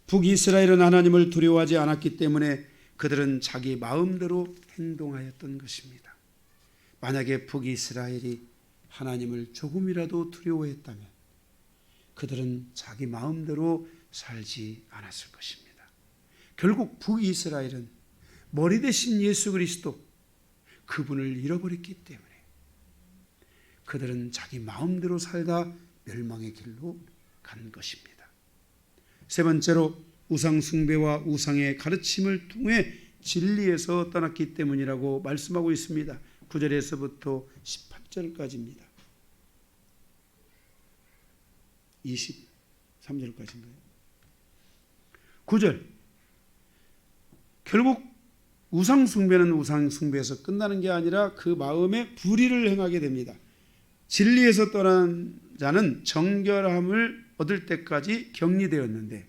북이스라엘은 하나님을 두려워하지 않았기 때문에 그들은 자기 마음대로 행동하였던 것입니다. 만약에 북이스라엘이 하나님을 조금이라도 두려워했다면 그들은 자기 마음대로 살지 않았을 것입니다. 결국 북이스라엘은 머리 대신 예수 그리스도, 그분을 잃어버렸기 때문에 그들은 자기 마음대로 살다 멸망의 길로 간 것입니다. 세 번째로 우상 숭배와 우상의 가르침을 통해 진리에서 떠났기 때문이라고 말씀하고 있습니다. 9절에서부터 18절까지입니다. 23절까지인가요? 9절. 결국 우상 숭배는 우상 숭배에서 끝나는 게 아니라 그 마음에 불의를 행하게 됩니다. 진리에서 떠난 자는 정결함을 얻을 때까지 격리되었는데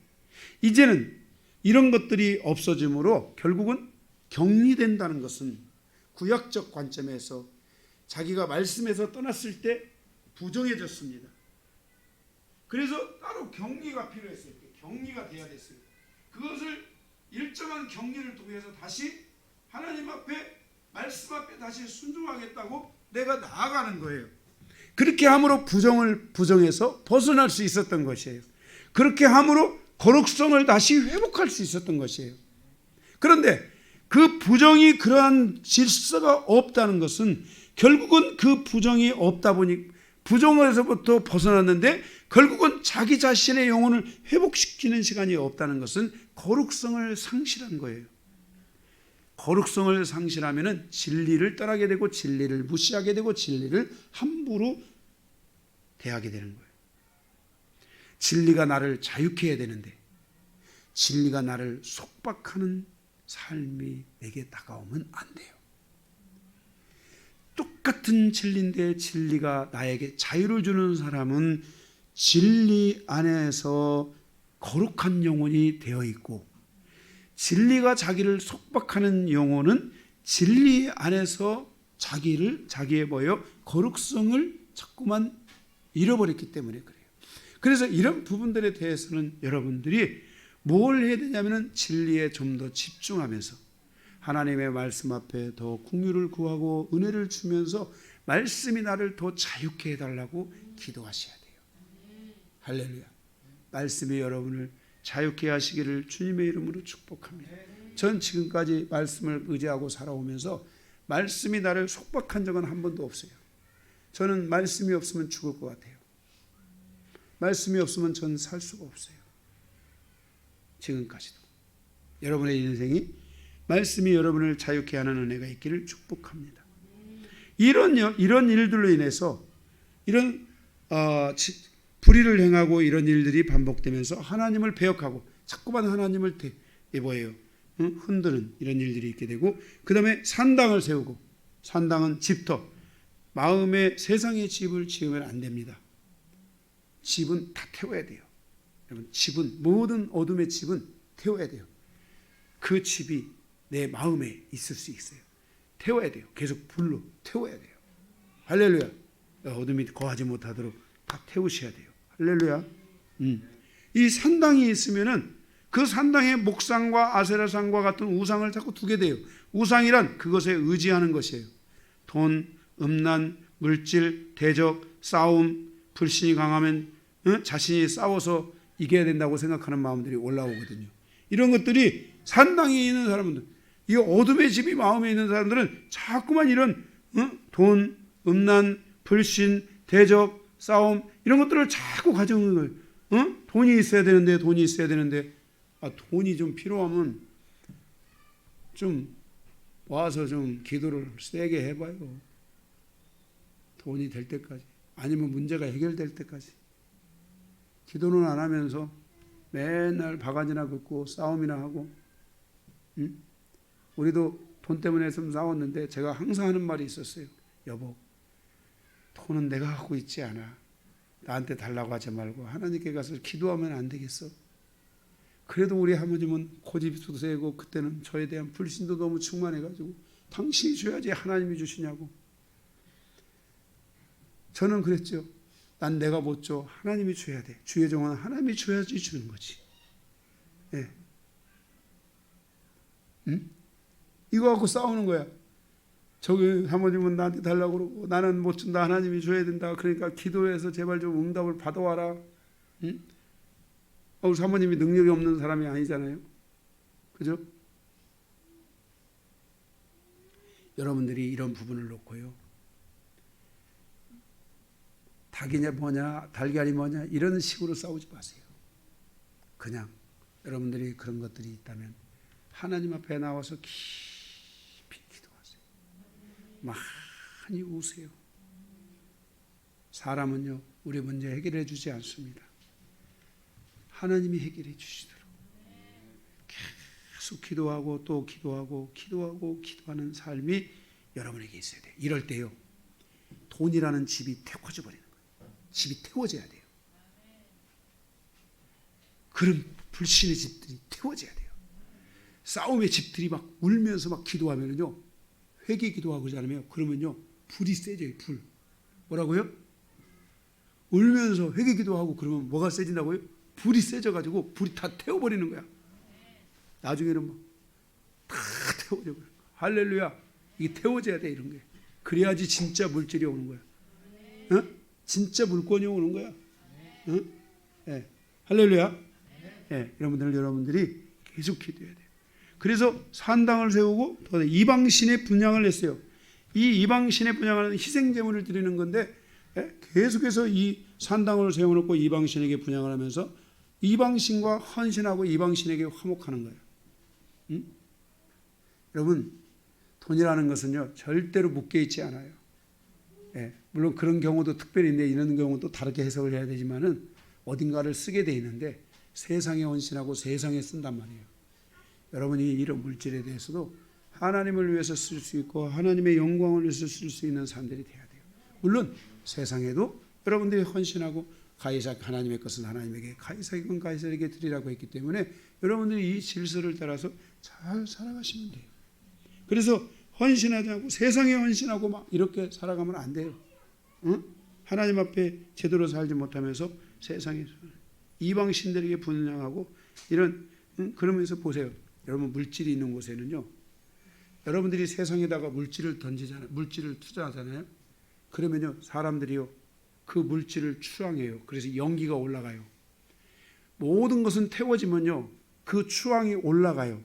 이제는 이런 것들이 없어짐으로 결국은 격리된다는 것은 구약적 관점에서 자기가 말씀에서 떠났을 때 부정해졌습니다. 그래서 따로 격리가 필요했어요. 격리가 돼야 됐어요. 그것을 일정한 격리를 통해서 다시 하나님 앞에 말씀 앞에 다시 순종하겠다고 내가 나아가는 거예요. 그렇게 함으로 부정해서 벗어날 수 있었던 것이에요. 그렇게 함으로 거룩성을 다시 회복할 수 있었던 것이에요. 그런데 그 부정이 그러한 질서가 없다는 것은 결국은 그 부정이 없다 보니 부정에서부터 벗어났는데 결국은 자기 자신의 영혼을 회복시키는 시간이 없다는 것은 거룩성을 상실한 거예요. 거룩성을 상실하면 진리를 떠나게 되고 진리를 무시하게 되고 진리를 함부로 대하게 되는 거예요. 진리가 나를 자유케 해야 되는데 진리가 나를 속박하는 삶이 내게 다가오면 안 돼요. 똑같은 진리인데 진리가 나에게 자유를 주는 사람은 진리 안에서 거룩한 영혼이 되어 있고 진리가 자기를 속박하는 영혼은 진리 안에서 자기의 거룩성을 자꾸만 잃어버렸기 때문에 그래요. 그래서 이런 부분들에 대해서는 여러분들이 뭘 해야 되냐면 진리에 좀 더 집중하면서 하나님의 말씀 앞에 더 긍휼을 구하고 은혜를 주면서 말씀이 나를 더 자유케 해달라고 기도하셔야 돼요. 할렐루야. 말씀이 여러분을 자유케 하시기를 주님의 이름으로 축복합니다. 전 지금까지 말씀을 의지하고 살아오면서 말씀이 나를 속박한 적은 한 번도 없어요. 저는 말씀이 없으면 죽을 것 같아요. 말씀이 없으면 전 살 수가 없어요. 지금까지도. 여러분의 인생이 말씀이 여러분을 자유케 하는 은혜가 있기를 축복합니다. 이런 일들로 인해서 이런 불의를 행하고 이런 일들이 반복되면서 하나님을 배역하고 자꾸만 하나님을 흔드는 이런 일들이 있게 되고 그 다음에 산당을 세우고 산당은 집터 마음에 세상의 집을 지으면 안 됩니다. 집은 다 태워야 돼요. 여러분 집은 모든 어둠의 집은 태워야 돼요. 그 집이 내 마음에 있을 수 있어요. 태워야 돼요. 계속 불로 태워야 돼요. 할렐루야. 어둠이 거하지 못하도록 다 태우셔야 돼요. 할렐루야. 이 산당이 있으면은 그 산당에 목상과 아세라상과 같은 우상을 자꾸 두게 돼요. 우상이란 그것에 의지하는 것이에요. 돈, 음란, 물질, 대적, 싸움, 불신이 강하면 자신이 싸워서 이겨야 된다고 생각하는 마음들이 올라오거든요. 이런 것들이 산당에 있는 사람들, 이 어둠의 집이 마음에 있는 사람들은 자꾸만 이런 돈, 음란, 불신, 대적, 싸움 이런 것들을 자꾸 가져오는 거예요. 돈이 있어야 되는데 돈이 좀 필요하면 좀 와서 좀 기도를 세게 해봐요. 돈이 될 때까지 아니면 문제가 해결될 때까지. 기도는 안 하면서 맨날 바가지나 긋고 싸움이나 하고 우리도 돈 때문에 좀 싸웠는데 제가 항상 하는 말이 있었어요. 여보, 돈은 내가 갖고 있지 않아. 나한테 달라고 하지 말고 하나님께 가서 기도하면 안 되겠어? 그래도 우리 아버님은 고집도 세고 그때는 저에 대한 불신도 너무 충만해가지고 당신이 줘야지 하나님이 주시냐고. 저는 그랬죠. 난 내가 못 줘. 하나님이 줘야 돼. 주의 종은 하나님이 줘야지 주는 거지. 예. 이거 갖고 싸우는 거야. 저기 사모님은 나한테 달라고 그러고 나는 못 준다. 하나님이 줘야 된다. 그러니까 기도해서 제발 좀 응답을 받아와라. 우리 사모님이 능력이 없는 사람이 아니잖아요. 그죠? 여러분들이 이런 부분을 놓고요. 닭이냐 뭐냐 달걀이 뭐냐 이런 식으로 싸우지 마세요. 그냥 여러분들이 그런 것들이 있다면 하나님 앞에 나와서 깊이 기도하세요. 많이 우세요. 사람은요 우리 문제 해결해 주지 않습니다. 하나님이 해결해 주시도록 계속 기도하고 또 기도하는 삶이 여러분에게 있어야 돼요. 이럴 때요 돈이라는 집이 태워져 버리는 거예요. 집이 태워져야 돼요. 그런 불신의 집들이 태워져야 돼요. 싸움의 집들이 막 울면서 막 기도하면요, 회개 기도하고 그러잖아요. 그러면요, 불이 세져요. 불. 뭐라고요? 울면서 회개 기도하고 그러면 뭐가 세진다고요? 불이 세져가지고 불이 다 태워버리는 거야. 나중에는 뭐 다 태워져 버려. 할렐루야. 이게 태워져야 돼, 이런 게. 그래야지 진짜 물질이 오는 거야. 어? 진짜 물권이 오는 거야. 어? 네. 할렐루야. 네. 여러분들이 계속 기도해야 돼요. 그래서 산당을 세우고 또 이방신의 분향을 했어요. 이 이방신의 분향은 희생제물을 드리는 건데, 계속해서 이 산당을 세워놓고 이방신에게 분향을 하면서 이방신과 헌신하고 이방신에게 화목하는 거예요. 응? 여러분, 돈이라는 것은요, 절대로 묶여있지 않아요. 물론 그런 경우도 특별히 있는데, 이런 경우는 또 다르게 해석을 해야 되지만은 어딘가를 쓰게 돼 있는데, 세상에 헌신하고 세상에 쓴단 말이에요. 여러분이 이런 물질에 대해서도 하나님을 위해서 쓸 수 있고 하나님의 영광을 위해서 쓸 수 있는 사람들이 돼야 돼요. 물론 세상에도 여러분들이 헌신하고 하나님의 것은 하나님에게, 가이사의 건 가이사에게 드리라고 했기 때문에 여러분들이 이 질서를 따라서 잘 살아가시면 돼요. 그래서 헌신하지 않고 세상에 헌신하고 막 이렇게 살아가면 안 돼요. 응? 하나님 앞에 제대로 살지 못하면서 세상에서 이방 신들에게 분양하고 이런, 그러면서 보세요. 여러분, 물질이 있는 곳에는요, 여러분들이 세상에다가 물질을 던지잖아요. 물질을 투자하잖아요. 그러면요, 사람들이요, 그 물질을 추앙해요. 그래서 연기가 올라가요. 모든 것은 태워지면요, 그 추앙이 올라가요.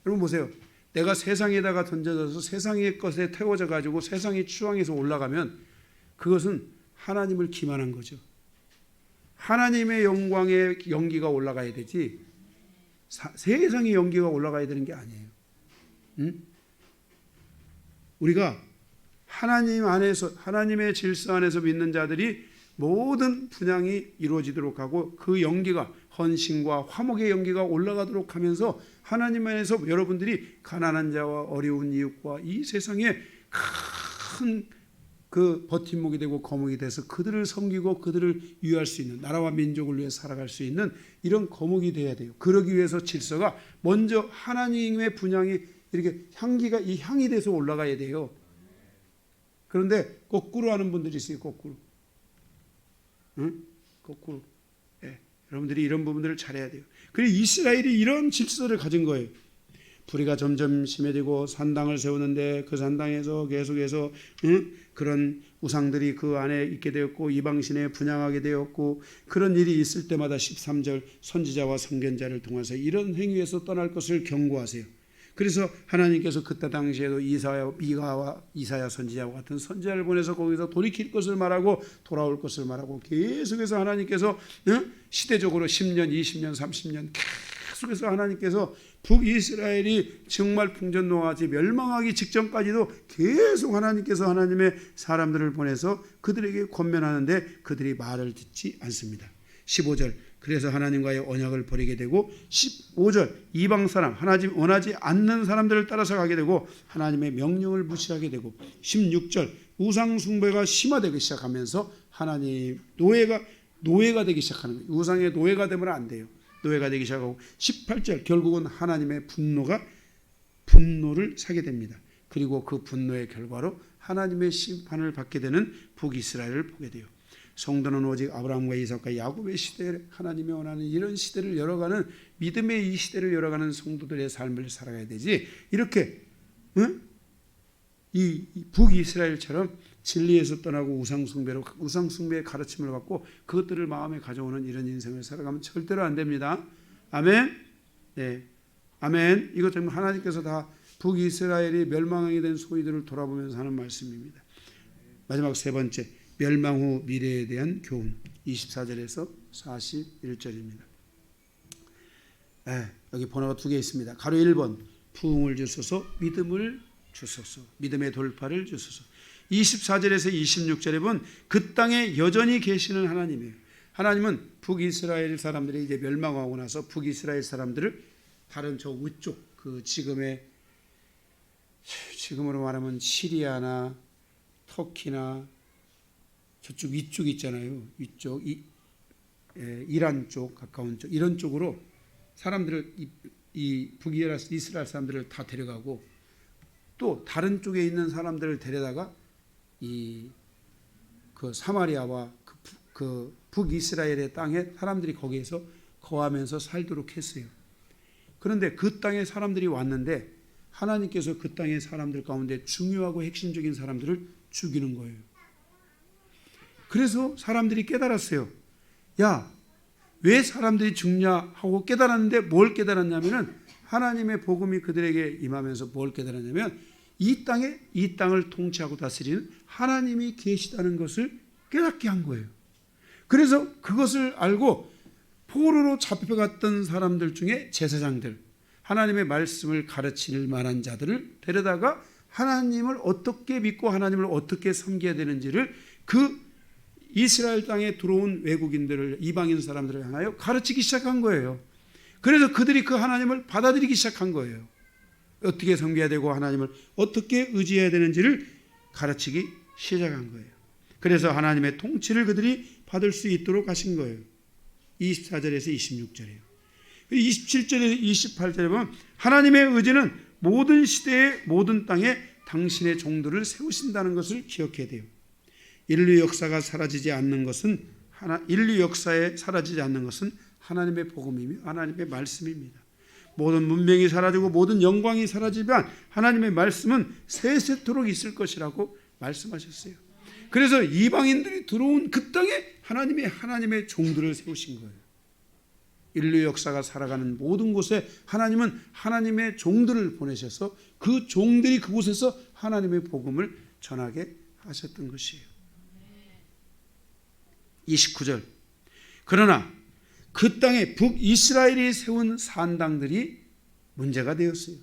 여러분 보세요. 내가 세상에다가 던져져서 세상의 것에 태워져 가지고 세상의 추앙에서 올라가면 그것은 하나님을 기만한 거죠. 하나님의 영광의 연기가 올라가야 되지 세상의 연기가 올라가야 되는 게 아니에요. 응? 우리가 하나님 안에서, 하나님의 질서 안에서 믿는 자들이 모든 분향이 이루어지도록 하고 그 연기가, 헌신과 화목의 연기가 올라가도록 하면서 하나님 안에서 여러분들이 가난한 자와 어려운 이웃과 이 세상에 큰 그 버팀목이 되고 거목이 돼서 그들을 섬기고 그들을 위할 수 있는, 나라와 민족을 위해 살아갈 수 있는 이런 거목이 돼야 돼요. 그러기 위해서 질서가 먼저 하나님의 분향이 이렇게 향기가, 이 향이 돼서 올라가야 돼요. 그런데 거꾸로 하는 분들이 있어요. 거꾸로. 응? 거꾸로. 여러분들이 이런 부분들을 잘해야 돼요. 그리고 이스라엘이 이런 질서를 가진 거예요. 불의가 점점 심해지고 산당을 세우는데 그 산당에서 계속해서 그런 우상들이 그 안에 있게 되었고 이방신에 분향하게 되었고, 그런 일이 있을 때마다 13절 선지자와 선견자를 통해서 이런 행위에서 떠날 것을 경고하세요. 그래서 하나님께서 그때 당시에도 미가와 이사야 선지자와 같은 선지자를 보내서 거기서 돌이킬 것을 말하고 돌아올 것을 말하고, 계속해서 하나님께서 시대적으로 10년, 20년, 30년 계속해서 하나님께서 북이스라엘이 정말 풍전노하지 멸망하기 직전까지도 계속 하나님께서 하나님의 사람들을 보내서 그들에게 권면하는데 그들이 말을 듣지 않습니다. 15절 그래서 하나님과의 언약을 버리게 되고, 15절 이방 사람, 하나님 원하지 않는 사람들을 따라서 가게 되고 하나님의 명령을 무시하게 되고, 16절 우상 숭배가 심화되기 시작하면서 하나님 노예가 되기 시작하는 거예요. 우상의 노예가 되면 안 돼요. 노예가 되기 시작하고, 18절 결국은 하나님의 분노를 사게 됩니다. 그리고 그 분노의 결과로 하나님의 심판을 받게 되는 북이스라엘을 보게 돼요. 성도는 오직 아브라함과 이삭과 야곱의 시대에 하나님이 원하는 이런 시대를 열어가는, 믿음의 이 시대를 열어가는 성도들의 삶을 살아가야 되지, 이렇게 이 북이스라엘처럼 진리에서 떠나고 우상숭배의 가르침을 받고 그것들을 마음에 가져오는 이런 인생을 살아가면 절대로 안 됩니다. 아멘. 네, 아멘. 이것 정말 하나님께서 다 북이스라엘이 멸망하게 된 소위들을 돌아보면서 하는 말씀입니다. 마지막 세 번째, 멸망 후 미래에 대한 교훈, 24절에서 41절입니다. 여기 번호가 두 개 있습니다. 가로 1번 부흥을 주소서, 믿음을 주소서, 믿음의 돌파를 주소서. 24절에서 26절에 보면 그 땅에 여전히 계시는 하나님이에요. 하나님은 북이스라엘 사람들이 이제 멸망하고 나서 북이스라엘 사람들을 다른 저 위쪽, 그 지금으로 말하면 시리아나 터키나 저쪽 위쪽 있잖아요. 위쪽 이란 쪽 가까운 쪽 이런 쪽으로 사람들을 이 북이스라엘 사람들을 다 데려가고 또 다른 쪽에 있는 사람들을 데려다가 그 사마리아와 그 북이스라엘의 땅에 사람들이 거기에서 거하면서 살도록 했어요. 그런데 그 땅에 사람들이 왔는데 하나님께서 그 땅의 사람들 가운데 중요하고 핵심적인 사람들을 죽이는 거예요. 그래서 사람들이 깨달았어요. 야, 왜 사람들이 죽냐 하고 깨달았는데 뭘 깨달았냐면은 하나님의 복음이 그들에게 임하면서 뭘 깨달았냐면 이 땅을 통치하고 다스리는 하나님이 계시다는 것을 깨닫게 한 거예요. 그래서 그것을 알고 포로로 잡혀갔던 사람들 중에 제사장들, 하나님의 말씀을 가르칠 만한 자들을 데려다가 하나님을 어떻게 믿고 하나님을 어떻게 섬겨야 되는지를 그 이스라엘 땅에 들어온 외국인들을, 이방인 사람들을 향하여 가르치기 시작한 거예요. 그래서 그들이 그 하나님을 받아들이기 시작한 거예요. 어떻게 섬겨야 되고 하나님을 어떻게 의지해야 되는지를 가르치기 시작한 거예요. 그래서 하나님의 통치를 그들이 받을 수 있도록 하신 거예요. 24절에서 26절이에요. 27절에서 28절에 보면 하나님의 의지는 모든 시대의 모든 땅에 당신의 종들을 세우신다는 것을 기억해야 돼요. 인류 역사에 사라지지 않는 것은 하나님의 복음이며 하나님의 말씀입니다. 모든 문명이 사라지고 모든 영광이 사라지면 하나님의 말씀은 세세토록 있을 것이라고 말씀하셨어요. 그래서 이방인들이 들어온 그 땅에 하나님의 종들을 세우신 거예요. 인류 역사가 살아가는 모든 곳에 하나님은 하나님의 종들을 보내셔서 그 종들이 그곳에서 하나님의 복음을 전하게 하셨던 것이에요. 29절. 그러나 그 땅에 북이스라엘이 세운 산당들이 문제가 되었어요.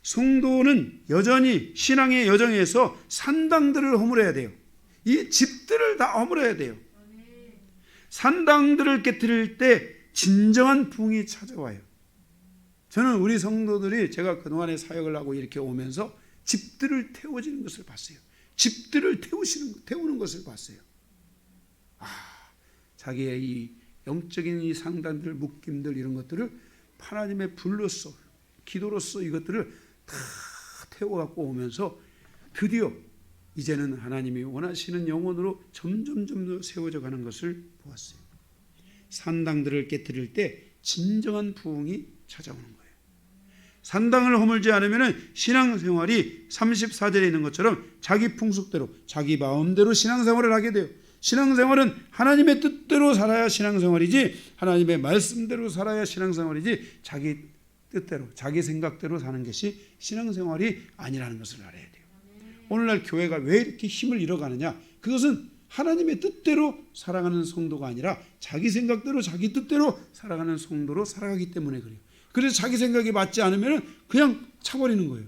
성도는 여전히 신앙의 여정에서 산당들을 허물어야 돼요. 이 집들을 다 허물어야 돼요. 산당들을 깨뜨릴 때 진정한 부흥이 찾아와요. 저는 우리 성도들이 제가 그동안에 사역을 하고 이렇게 오면서 집들을 태워지는 것을 봤어요. 집들을 태우는 것을 봤어요. 자기의 이 영적인 이 상담들, 묶임들 이런 것들을 하나님의 불로서, 기도로서 이것들을 다 태워갖고 오면서 드디어 이제는 하나님이 원하시는 영혼으로 점점 더 세워져 가는 것을 보았어요. 산당들을 깨뜨릴 때 진정한 부흥이 찾아오는 거예요. 산당을 허물지 않으면 신앙생활이 34절에 있는 것처럼 자기 풍속대로 자기 마음대로 신앙생활을 하게 돼요. 신앙생활은 하나님의 뜻대로 살아야 신앙생활이지 하나님의 말씀대로 살아야 신앙생활이지 자기 뜻대로 자기 생각대로 사는 것이 신앙생활이 아니라는 것을 알아야 돼요. 오늘날 교회가 왜 이렇게 힘을 잃어가느냐, 그것은 하나님의 뜻대로 살아가는 성도가 아니라 자기 생각대로 자기 뜻대로 살아가는 성도로 살아가기 때문에 그래요. 그래서 자기 생각이 맞지 않으면 그냥 차버리는 거예요.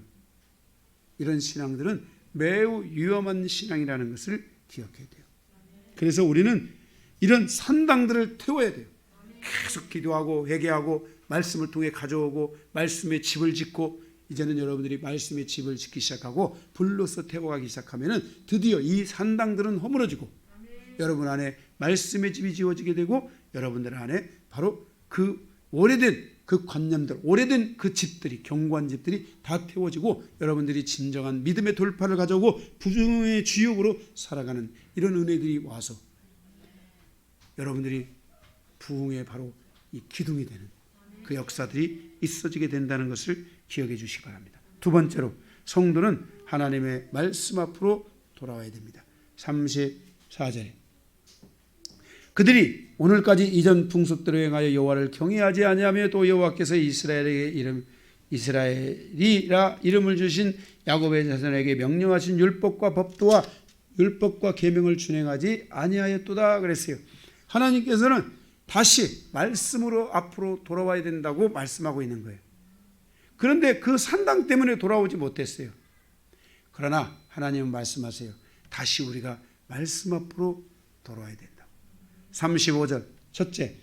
이런 신앙들은 매우 위험한 신앙이라는 것을 기억해야 돼요. 그래서 우리는 이런 산당들을 태워야 돼요. 계속 기도하고 회개하고 말씀을 통해 가져오고 말씀의 집을 짓고, 이제는 여러분들이 말씀의 집을 짓기 시작하고 불로서 태워가기 시작하면 드디어 이 산당들은 허물어지고 여러분 안에 말씀의 집이 지어지게 되고 여러분들 안에 바로 그 오래된 그 관념들, 오래된 그 집들이, 견고한 집들이 다 태워지고 여러분들이 진정한 믿음의 돌파를 가져오고 부흥의 주역으로 살아가는 이런 은혜들이 와서 여러분들이 부흥의 바로 이 기둥이 되는 그 역사들이 있어지게 된다는 것을 기억해 주시기 바랍니다. 두 번째로 성도는 하나님의 말씀 앞으로 돌아와야 됩니다. 34절에 그들이 오늘까지 이전 풍습대로 행하여 여호와를 경외하지 아니하며 또 여호와께서 이스라엘이라 이름을 주신 야곱의 자손에게 명령하신 율법과 계명을 준행하지 아니하였도다 그랬어요. 하나님께서는 다시 말씀으로 앞으로 돌아와야 된다고 말씀하고 있는 거예요. 그런데 그 산당 때문에 돌아오지 못했어요. 그러나 하나님은 말씀하세요. 다시 우리가 말씀 앞으로 돌아와야 된다. 35절 첫째,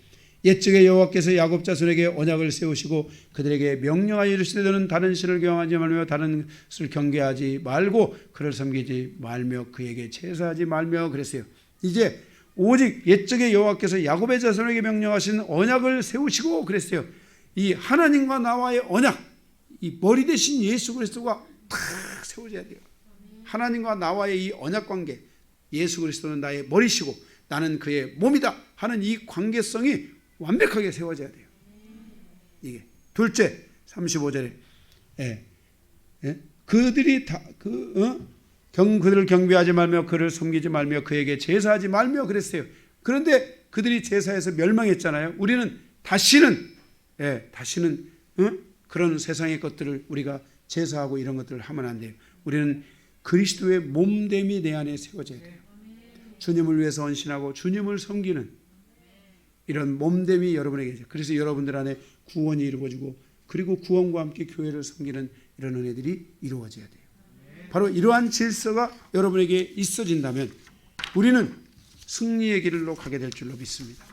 옛적에 여호와께서 야곱 자손에게 언약을 세우시고 그들에게 명령하여 이르시되 너는 다른 신을 경외하지 말며 다른 것을 경계하지 말고 그를 섬기지 말며 그에게 제사하지 말며 그랬어요. 이제 오직 옛적의 여호와께서 야곱의 자손에게 명령하신 언약을 세우시고 그랬어요. 이 하나님과 나와의 언약, 이 머리 대신 예수 그리스도가 탁 세워져야 돼요. 하나님과 나와의 이 언약 관계, 예수 그리스도는 나의 머리시고 나는 그의 몸이다 하는 이 관계성이 완벽하게 세워져야 돼요. 이게 둘째 35절에 그들이 다 그들을 경배하지 말며 그를 섬기지 말며 그에게 제사하지 말며 그랬어요. 그런데 그들이 제사에서 멸망했잖아요. 우리는 다시는 그런 세상의 것들을 우리가 제사하고 이런 것들을 하면 안 돼요. 우리는 그리스도의 몸됨이 내 안에 세워져야 돼요. 주님을 위해서 헌신하고 주님을 섬기는 이런 몸됨이 여러분에게 있어요. 그래서 여러분들 안에 구원이 이루어지고 그리고 구원과 함께 교회를 섬기는 이런 은혜들이 이루어져야 돼요. 바로 이러한 질서가 여러분에게 있어진다면 우리는 승리의 길로 가게 될 줄로 믿습니다.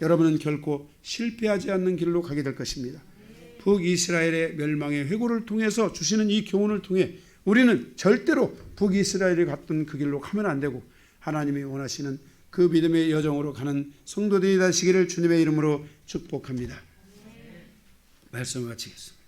여러분은 결코 실패하지 않는 길로 가게 될 것입니다. 북이스라엘의 멸망의 회고를 통해서 주시는 이 교훈을 통해 우리는 절대로 북이스라엘이 갔던 그 길로 가면 안 되고 하나님이 원하시는 그 믿음의 여정으로 가는 성도들이 되시기를 주님의 이름으로 축복합니다. 말씀을 마치겠습니다.